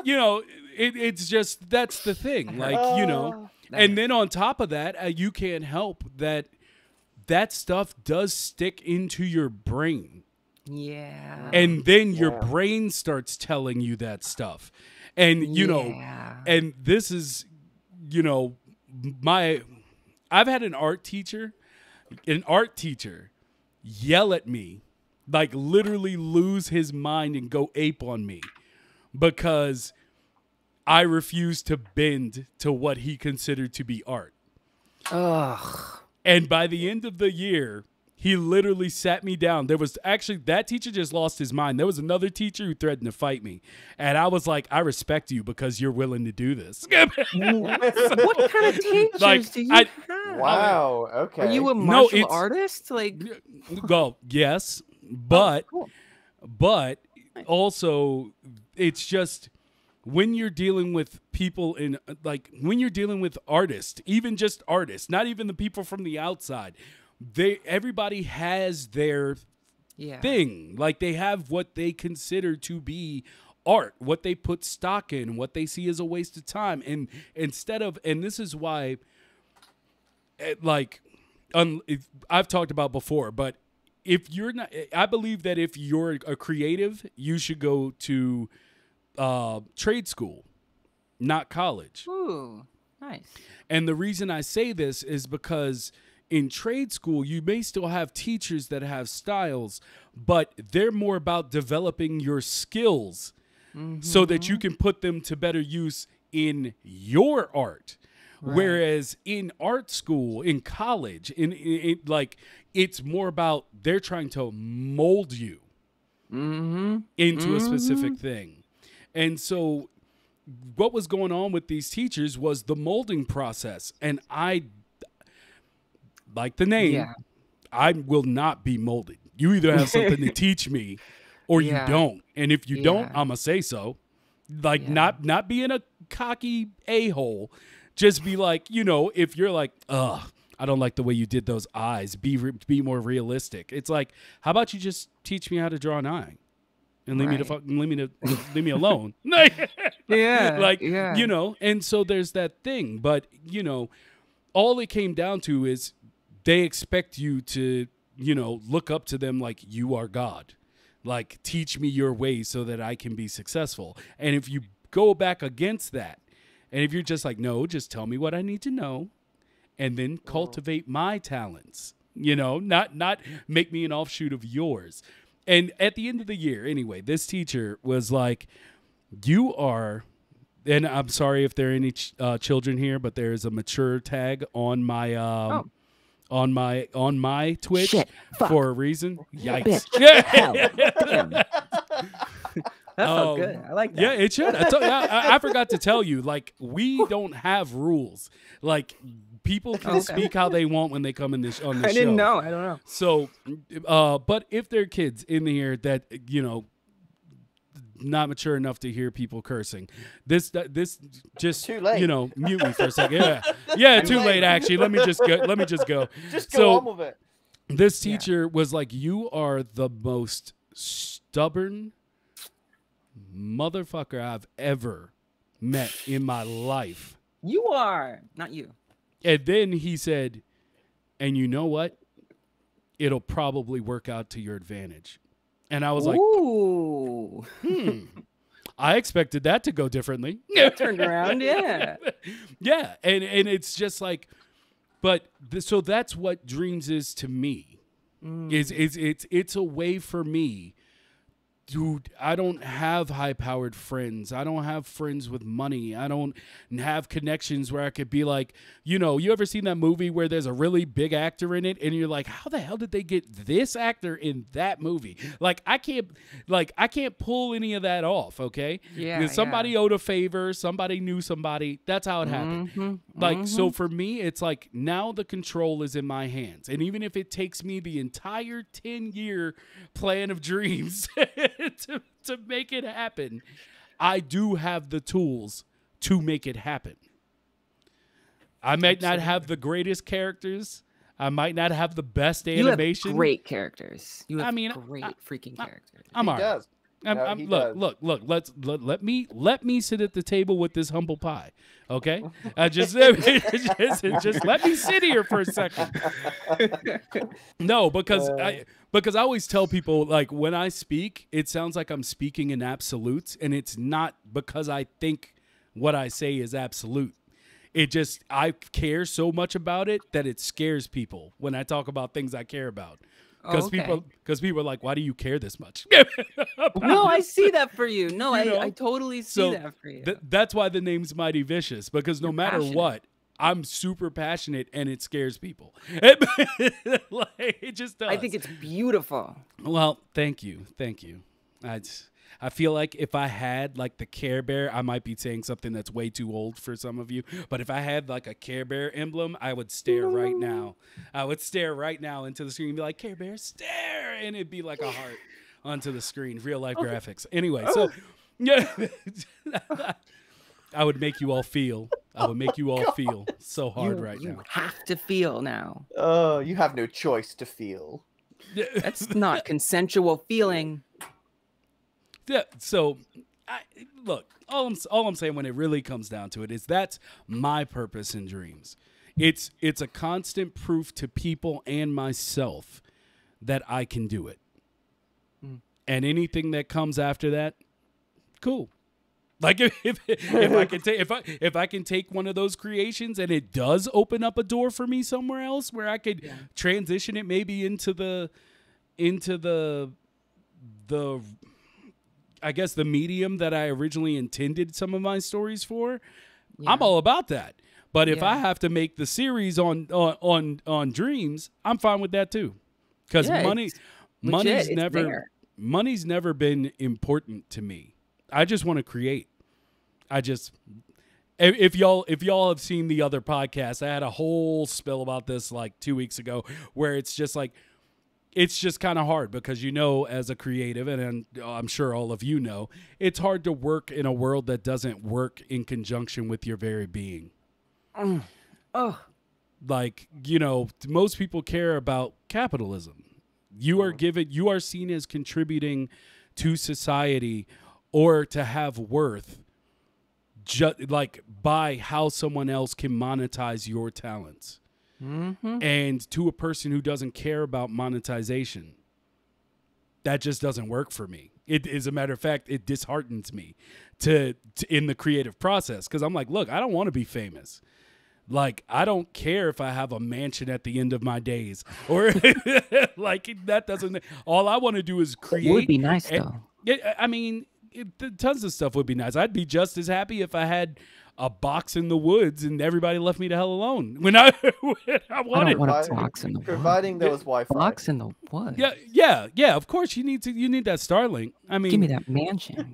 you know, it's just, that's the thing. Like, you know, and then on top of that, you can't help that stuff does stick into your brain. Yeah. And then your brain starts telling you that stuff. And, you know, and this is, you know, I've had an art teacher yell at me, like literally lose his mind and go ape on me, because I refused to bend to what he considered to be art. Ugh. And by the end of the year, he literally sat me down. There was actually, that teacher just lost his mind. There was another teacher who threatened to fight me. And I was like, I respect you because you're willing to do this. What kind of teachers do you have? Wow. Okay. Are you a martial artist? Like, well, yes, but but also it's just, when you're dealing with people when you're dealing with artists, even just artists, not even the people from the outside, everybody has their thing. Like, they have what they consider to be art, what they put stock in, what they see as a waste of time. And instead of, and this is why, like, I've talked about before, but if you're not, I believe that if you're a creative, you should go to trade school. not college. Ooh, nice. And the reason I say this is because in trade school, you may still have teachers that have styles, but they're more about developing your skills so that you can put them to better use in your art. Right. Whereas in art school, in college, in like, it's more about they're trying to mold you into a specific thing. And so what was going on with these teachers was the molding process. And I, like the name, I will not be molded. You either have something to teach me or you don't. And if you don't, I'm going to say so. Like, not being a cocky a-hole. Just be like, you know, if you're like, ugh, I don't like the way you did those eyes. Be more realistic. It's like, how about you just teach me how to draw an eye, and leave me alone. You know. And so there's that thing. But you know, all it came down to is they expect you to, you know, look up to them like you are God. Like, teach me your ways so that I can be successful. And if you go back against that, and if you're just like, no, just tell me what I need to know and then cultivate my talents, you know, not make me an offshoot of yours. And at the end of the year, anyway, this teacher was like, you are, and I'm sorry if there are any children here, but there is a mature tag on my on my Twitch. Shit, for a reason. Yikes. Bitch, hell, damn. That felt good. I like that. Yeah, it should. I forgot to tell you, like, we don't have rules. Like, people can speak how they want when they come in this on the show. I didn't know. I don't know. So, but if there are kids in here that, you know, not mature enough to hear people cursing, this just, too late. You know, mute me for a second. Yeah, too late. Actually, let me just go. Just go on with it. This teacher was like, you are the most stubborn motherfucker I've ever met in my life. You are, not you. And then he said, and you know what? It'll probably work out to your advantage. And I was like, ooh. I expected that to go differently. Turned around, yeah. Yeah, and it's just like, but so that's what Dreams is to me. It's a way for me. Dude, I don't have high-powered friends. I don't have friends with money. I don't have connections where I could be like, you know, you ever seen that movie where there's a really big actor in it and you're like, how the hell did they get this actor in that movie? Like, I can't pull any of that off, okay? Yeah. Because somebody owed a favor, somebody knew somebody. That's how it happened. So for me, it's like, now the control is in my hands. And even if it takes me the entire 10-year plan of Dreams to make it happen, I do have the tools to make it happen. I might not have the greatest characters. I might not have the best animation. You have great characters. You have great freaking characters. I'm all right. Look. Let me sit at the table with this humble pie, okay? Just let me sit here for a second. No, because I always tell people, like, when I speak, it sounds like I'm speaking in absolutes, and it's not because I think what I say is absolute. It just, I care so much about it that it scares people when I talk about things I care about. Because people are like, why do you care this much? No, I see that for you. No, I totally see that for you. That's why the name's Mighty Vicious, because no matter what, I'm super passionate and it scares people. It just does. I think it's beautiful. Well, thank you. I feel like if I had like the Care Bear, I might be saying something that's way too old for some of you. But if I had like a Care Bear emblem, I would stare right now. I would stare right now into the screen and be like, Care Bear, stare. And it'd be like a heart onto the screen, real life graphics. Anyway, so yeah, I would make you all feel. I would make you all feel so hard right now. You have to feel now. Oh, you have no choice to feel. That's not consensual feeling. Yeah, so look, all I'm saying when it really comes down to it is that's my purpose in Dreams. It's a constant proof to people and myself that I can do it. And anything that comes after that, cool. Like if I can take if I can take one of those creations and it does open up a door for me somewhere else where I could transition it maybe into the I guess the medium that I originally intended some of my stories for, I'm all about that. But if I have to make the series on Dreams, I'm fine with that too. Because money's never been important to me. I just want to create. If y'all have seen the other podcast, I had a whole spill about this like 2 weeks ago, where it's just like, it's just kind of hard because, as a creative, and I'm sure all of you know, it's hard to work in a world that doesn't work in conjunction with your very being. Like, most people care about capitalism. You are seen as contributing to society or to have worth like by how someone else can monetize your talents. And to a person who doesn't care about monetization, that just doesn't work for me. It, as a matter of fact, it disheartens me to in the creative process, because I'm like, look, I don't want to be famous. Like, I don't care if I have a mansion at the end of my days, or like that doesn't. All I want to do is create. It would be nice though. I mean, tons of stuff would be nice. I'd be just as happy if I had a box in the woods and everybody left me the hell alone when I wanted. I don't want a box in the providing woods. there was Wi-Fi. Box in the woods. Yeah. Of course, you need that Starlink. I mean, give me that mansion.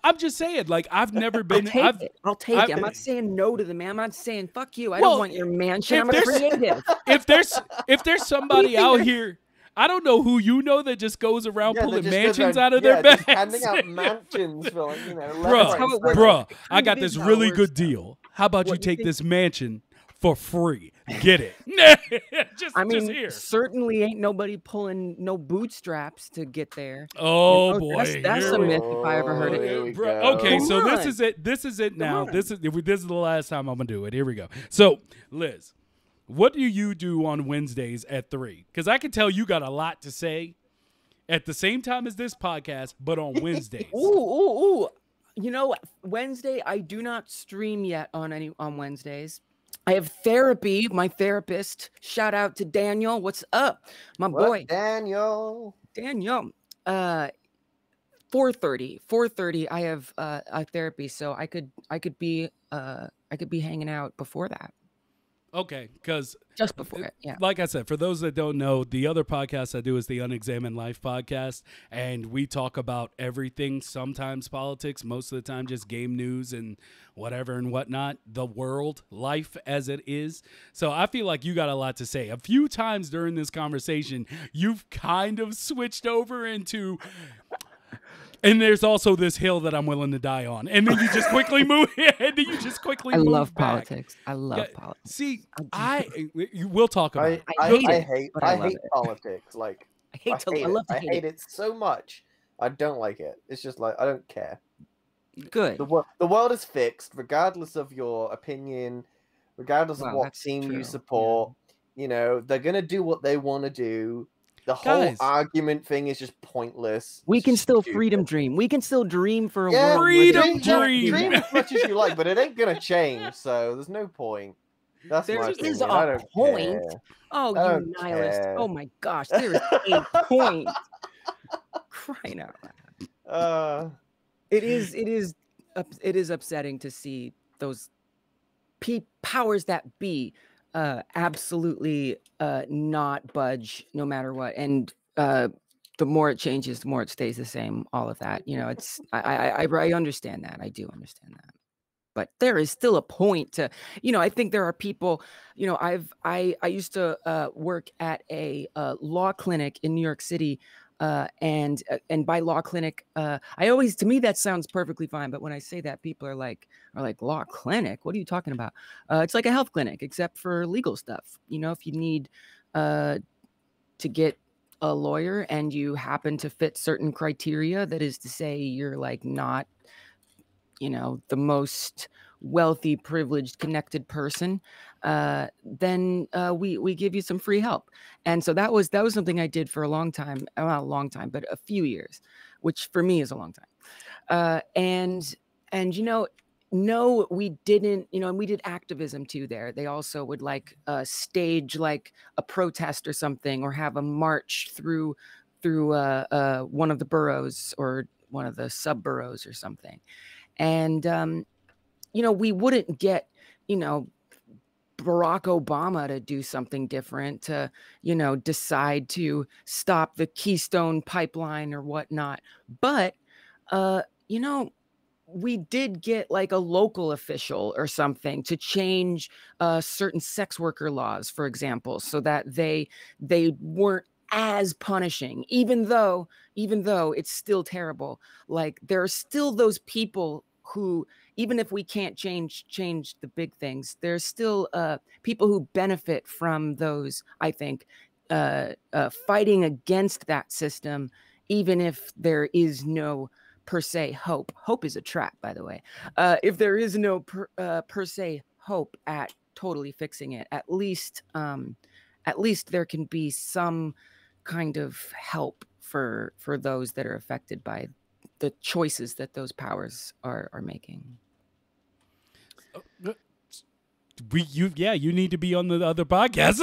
I'm just saying, like, I've never been. I'll take it. I'm not saying no to the man. I'm not saying fuck you. I don't want your mansion. I'm a creative. If there's somebody out here, I don't know who that just goes around pulling mansions out of their bags, handing out mansions for like, bruh. I got this really good deal. How about you take this mansion for free? Get it? just here. Certainly ain't nobody pulling no bootstraps to get there. Oh boy, that's a myth if I ever heard it. Okay, so this is it. This is it now. This is the last time I'm gonna do it. Here we go. So, Liz, what do you do on Wednesdays at 3? Because I can tell you got a lot to say at the same time as this podcast, but on Wednesdays. Ooh. Wednesday, I do not stream yet on Wednesdays. I have therapy. My therapist. Shout out to Daniel. What's up, my boy? Daniel. 4:30. I have a therapy, so I could be hanging out before that. Okay, because just before it, yeah. Like I said, for those that don't know, the other podcast I do is the Unexamined Life podcast, and we talk about everything, sometimes politics, most of the time just game news and whatever and whatnot, the world, life as it is. So I feel like you got a lot to say. A few times during this conversation, you've kind of switched over into... And there's also this hill that I'm willing to die on. And then you just quickly move. I love back. Politics. I love politics. See, we'll talk about it. I hate politics. Like, I hate it so much. I don't like it. It's just like, I don't care. Good. The world is fixed, regardless of your opinion, regardless of what team you support. Yeah. They're going to do what they want to do. The whole argument thing is just pointless. We can still freedom dream. We can still dream for a world. Freedom dream. Dream as much as you like, but it ain't gonna change. So there's no point. That's there my is opinion. a point. Care. Oh, you nihilist! Care. Oh my gosh, there is a point. Crying out loud. It is upsetting to see those powers that be. Absolutely not budge no matter what, and the more it changes, the more it stays the same. All of that, it's I understand that. I do understand that, but there is still a point to, I think there are people, I used to work at a law clinic in New York City. And by law clinic, to me that sounds perfectly fine. But when I say that, people are like law clinic. What are you talking about? It's like a health clinic, except for legal stuff. If you need to get a lawyer and you happen to fit certain criteria, that is to say, you're like not, the most wealthy, privileged, connected person, then we give you some free help. And so that was something I did for a long time, not a long time, but a few years, which for me is a long time. And And, no, we didn't, and we did activism too there. They also would like stage like a protest or something, or have a march through one of the boroughs or one of the sub boroughs or something. And, we wouldn't get, Barack Obama to do something different, to, decide to stop the Keystone pipeline or whatnot. But, we did get like a local official or something to change certain sex worker laws, for example, so that they weren't as punishing, even though it's still terrible. Like, there are still those people who, even if we can't change the big things, there's still people who benefit from those, I think, fighting against that system, even if there is no per se hope. Hope is a trap, by the way. If there is no per se hope at totally fixing it, at least there can be some kind of help for those that are affected by the choices that those powers are making. You need to be on the other podcasts.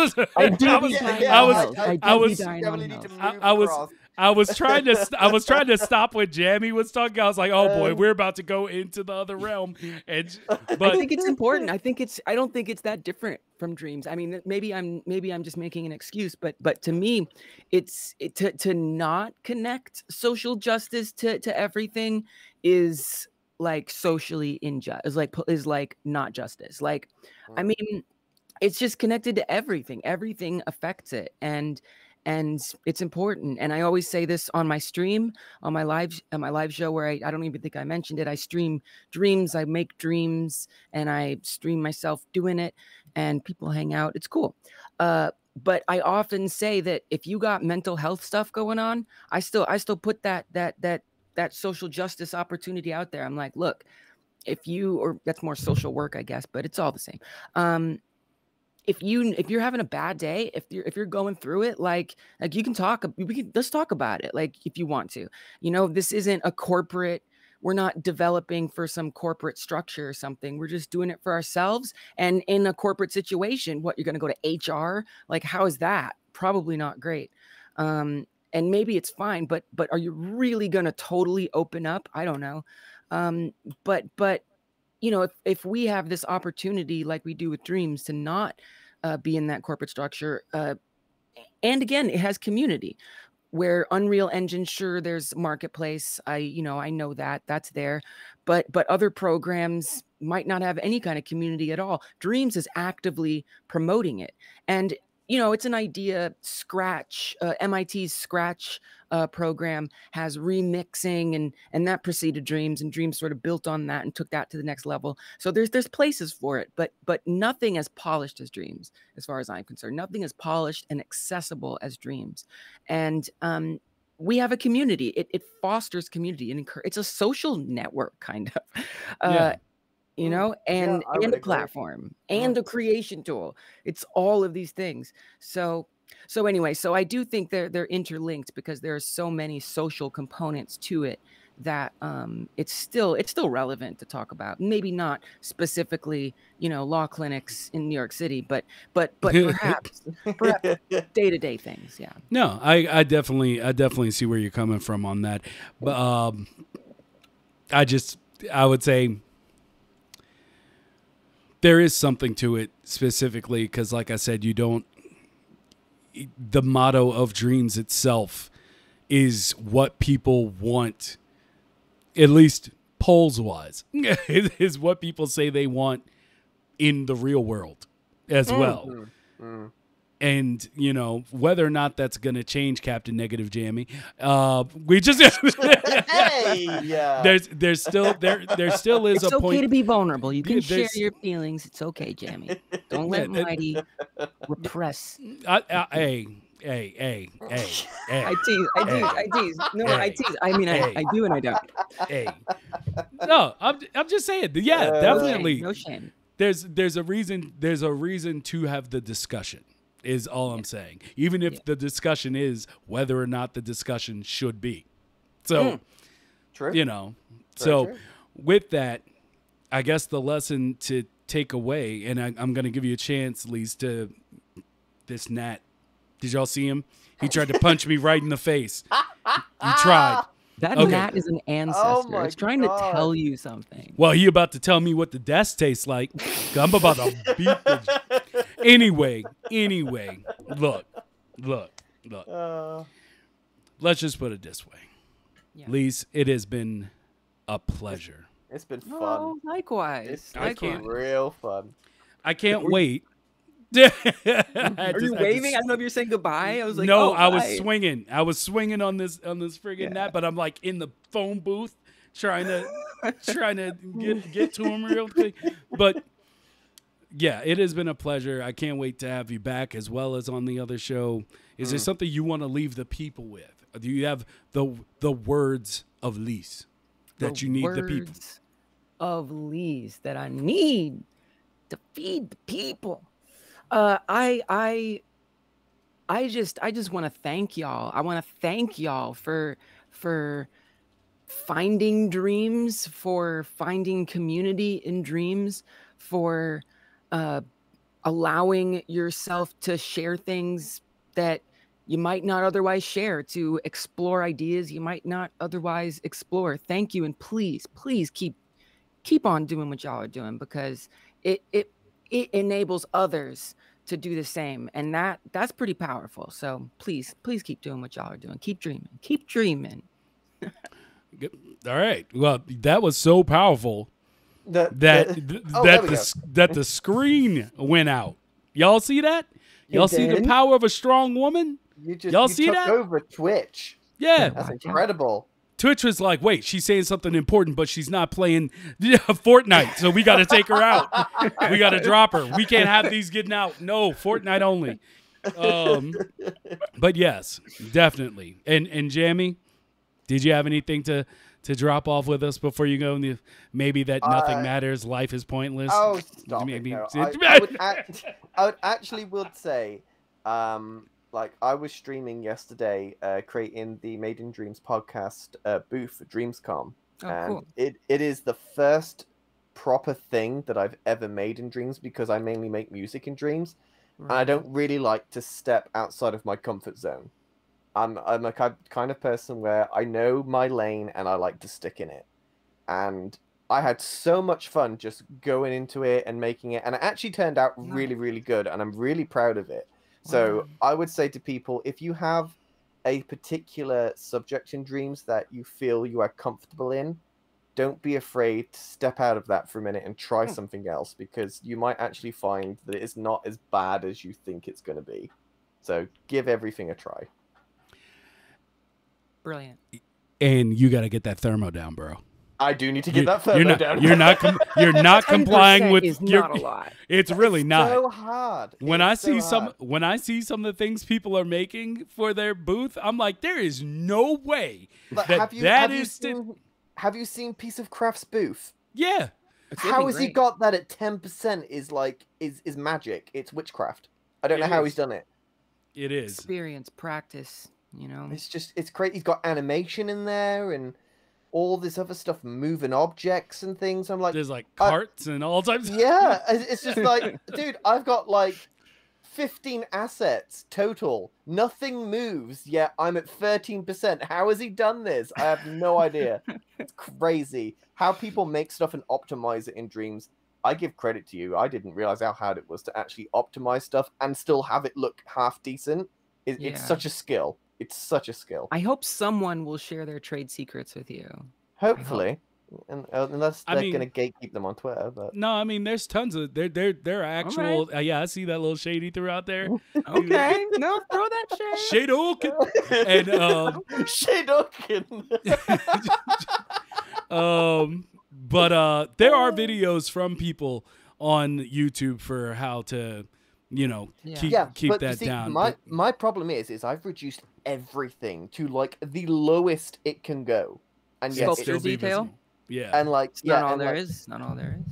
I was trying to stop when Jammy was talking. I was like, oh boy, we're about to go into the other realm. But I think it's important. I don't think it's that different from Dreams. I mean, maybe I'm just making an excuse, but to me, it's to not connect social justice to everything is like socially unjust, is like not justice. Like, I mean, it's just connected to everything. Everything affects it, and it's important. And I always say this on my stream, on my live show, where I don't even think I mentioned it. I stream dreams, I make dreams, and I stream myself doing it, and people hang out. It's cool. But I often say that if you got mental health stuff going on, I still put that social justice opportunity out there. I'm like, look, or that's more social work, I guess, but it's all the same. If you're having a bad day, if you're going through it, like you can talk, let's talk about it. Like, if you want to, this isn't a corporate, we're not developing for some corporate structure or something. We're just doing it for ourselves. And in a corporate situation, what, you're going to go to HR? Like, how is that? Probably not great. And maybe it's fine, but are you really going to totally open up? I don't know. But if we have this opportunity, like we do with Dreams, to not be in that corporate structure, and again, it has community. Where Unreal Engine, sure, there's marketplace. I know that's there, but other programs might not have any kind of community at all. Dreams is actively promoting it, and it's an idea. Scratch, MIT's Scratch program has remixing, and that preceded Dreams, and Dreams sort of built on that and took that to the next level. So there's places for it, but nothing as polished as Dreams, as far as I'm concerned. Nothing as polished and accessible as Dreams. And we have a community. It fosters community, and it's a social network, kind of. And a platform and a creation tool. It's all of these things. So anyway, so I do think they're interlinked, because there are so many social components to it that it's still relevant to talk about. Maybe not specifically, law clinics in New York City, but perhaps day-to-day things. Yeah. No, I definitely see where you're coming from on that. But I would say there is something to it, specifically because, like I said, the motto of Dreams itself is what people want, at least polls-wise, is what people say they want in the real world as well. And, whether or not that's going to change, Captain Negative Jammy, we just there's still is it's a point. Okay to be vulnerable. You can share your feelings. It's okay, Jammy. Don't let Mighty repress. Hey. I tease. No, I tease. I mean, I do and I don't. Hey. No, I'm just saying. Yeah, definitely. No shame. There's a reason to have the discussion. Is all I'm saying. Even if the discussion is whether or not the discussion should be. So, true. So with that, I guess the lesson to take away, and I'm going to give you a chance, Leez, to this Nat. Did y'all see him? He tried to punch me right in the face. He tried. That Okay. gnat is an ancestor. It's trying to tell you something. Well, he about to tell me what the death tastes like. I'm about to beat the... Anyway, look. Let's just put it this way. Yeah. Leez, it has been a pleasure. It's been fun. Oh, likewise. It's been real fun. I can't wait. Are you waving? I don't know if you're saying goodbye. I was like, no, oh, I was bye. swinging. I was swinging on this friggin' net, but I'm like in the phone booth trying to get to him real quick. But yeah, it has been a pleasure. I can't wait to have you back as well as on the other show. Is there something you want to leave the people with? Do you have the words of Leez that you need the people? Words of Leez that I need to feed the people. I just want to thank y'all. I want to thank y'all for finding dreams, for finding community in dreams, for allowing yourself to share things that you might not otherwise share, to explore ideas you might not otherwise explore. Thank you, and please keep on doing what y'all are doing, because it enables others to do the same, and that's pretty powerful. So please keep doing what y'all are doing. Keep dreaming. All right. Well, that was so powerful that the screen went out. Y'all see that? Y'all see the power of a strong woman? Y'all see took that? Over Twitch. Yeah, that's incredible. Twitch was like, wait, she's saying something important, but she's not playing Fortnite, so we got to take her out. We got to drop her. We can't have these getting out. No, Fortnite only. But yes, definitely. And Jammy, did you have anything to drop off with us before you go? Maybe that nothing matters, life is pointless. Oh, stop maybe. it. No. I would actually say, like, I was streaming yesterday, creating the Made in Dreams podcast booth for Dreamscom. Cool. It is the first proper thing that I've ever made in Dreams, because I mainly make music in Dreams. Right. And I don't really like to step outside of my comfort zone. I'm a kind of person where I know my lane and I like to stick in it. And I had so much fun just going into it and making it. And it actually turned out really, really good. And I'm really proud of it. So I would say to people, if you have a particular subject in Dreams that you feel you are comfortable in, don't be afraid to step out of that for a minute and try something else, because you might actually find that it's not as bad as you think it's going to be. So give everything a try. Brilliant. And you got to get that thermo down, bro. I do need to get that thermo down. You're not complying with your. Not a lot. It's really not so hard. When I see some of the things people are making for their booth, I'm like, there is no way Have you seen Piece of Craft's booth? Yeah. How has he got that at 10%? Is magic. It's witchcraft. I don't know how he's done it. It is experience, practice. You know, it's great. He's got animation in there and all this other stuff, moving objects and things. I'm like, there's like carts and all types. Yeah, it's just like, dude, I've got like 15 assets total. Nothing moves yet. I'm at 13%. How has he done this? I have no idea. It's crazy how people make stuff and optimize it in Dreams. I give credit to you. I didn't realize how hard it was to actually optimize stuff and still have it look half decent. It's such a skill. It's such a skill. I hope someone will share their trade secrets with you. Hopefully, unless they're going to gatekeep them on Twitter. But no, I mean, there's tons of there are actual. Right. Yeah, I see that little shade he threw out there. Okay, no, throw that shade. Shade-okin. And Shade-okin. But there are videos from people on YouTube for how to, keep that down. My problem is I've reduced everything to like the lowest it can go, and yet sculpture detail. Yeah, and like not all there is. Not all there is.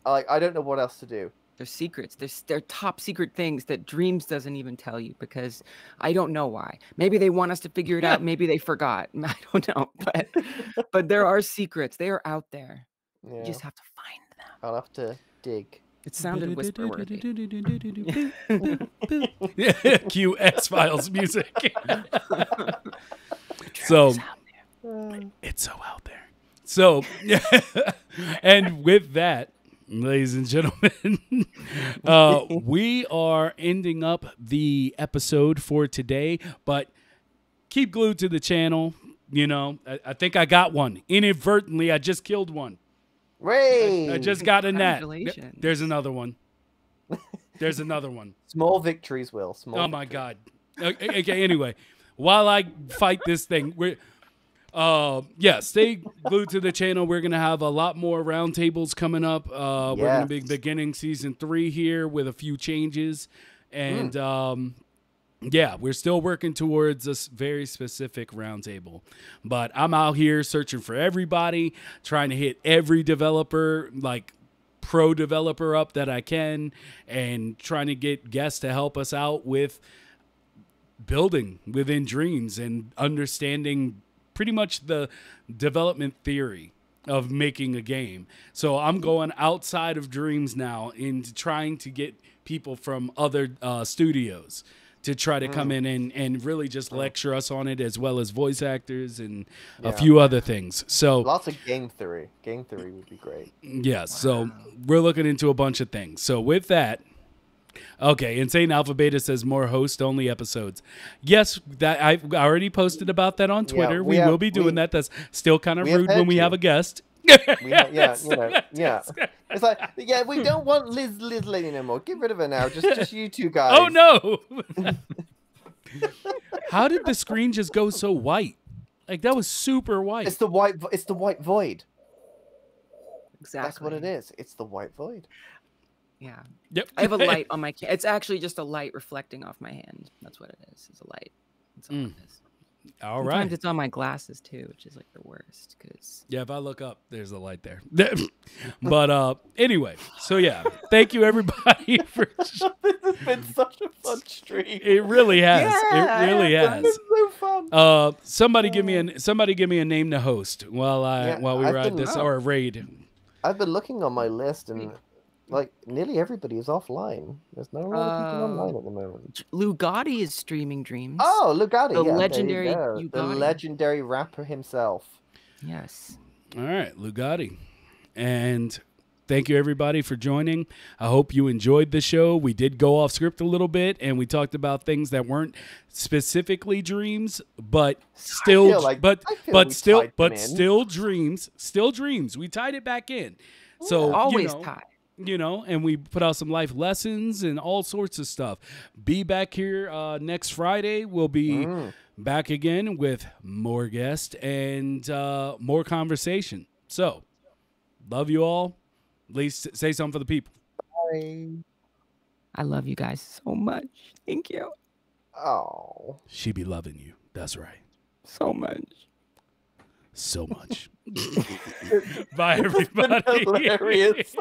Like I don't know what else to do. There's secrets. They're top secret things that Dreams doesn't even tell you, because I don't know why. Maybe they want us to figure it out. Maybe they forgot. I don't know. But there are secrets. They are out there. Yeah. You just have to find them. I'll have to dig. It sounded whisper worthy. Cue X-Files music. So it's so out there. So, and with that, ladies and gentlemen, we are ending up the episode for today, but keep glued to the channel. You know, I think I got one. Inadvertently, I just killed one. Ray! I just got a net. Congratulations. There's another one. There's another one. Small victories, Will. Small. Oh my God. Okay. Anyway, while I fight this thing, stay glued to the channel. We're gonna have a lot more roundtables coming up. We're gonna be beginning season 3 here with a few changes, and yeah, we're still working towards a very specific roundtable. But I'm out here searching for everybody, trying to hit every developer, like pro developer up that I can, and trying to get guests to help us out with building within Dreams and understanding pretty much the development theory of making a game. So I'm going outside of Dreams now into trying to get people from other studios to try to come in and really just lecture us on it, as well as voice actors and a few other things. So lots of game theory. Game theory would be great. Yeah, so we're looking into a bunch of things. So with that, okay, Insane Alpha Beta says more host-only episodes. Yes, that I already posted about that on Twitter. We will be doing that. That's still kind of rude when we have a guest. It's like, we don't want LyzLdy no more. Get rid of her now. Just you two guys. Oh no! How did the screen just go so white? Like that was super white. It's the white void. Exactly. That's what it is. It's the white void. Yeah. Yep. I have a light on my. It's actually just a light reflecting off my hand. That's what it is. It's a light. That's all it is. All Sometimes right. it's on my glasses too, which is like the worst. Cause Yeah, if I look up, there's a light there. But anyway, so yeah, thank you everybody for. This has been such a fun stream. It really has. Yeah, it really has. It's so fun. Somebody give me a name to host while we ride this or raid. I've been looking on my list and like nearly everybody is offline. There's no other people online at the moment. LyzLdy is streaming Dreams. Oh, LyzLdy, the legendary the legendary rapper himself. Yes. All right, LyzLdy. And thank you everybody for joining. I hope you enjoyed the show. We did go off script a little bit and we talked about things that weren't specifically Dreams, but still still Dreams. We tied it back in. So always tied. And we put out some life lessons and all sorts of stuff. Be back here next Friday. We'll be back again with more guests and more conversation. So, love you all. At least say something for the people. Bye. I love you guys so much. Thank you. Oh. She be loving you. That's right. So much. So much. Bye, everybody. Hilarious.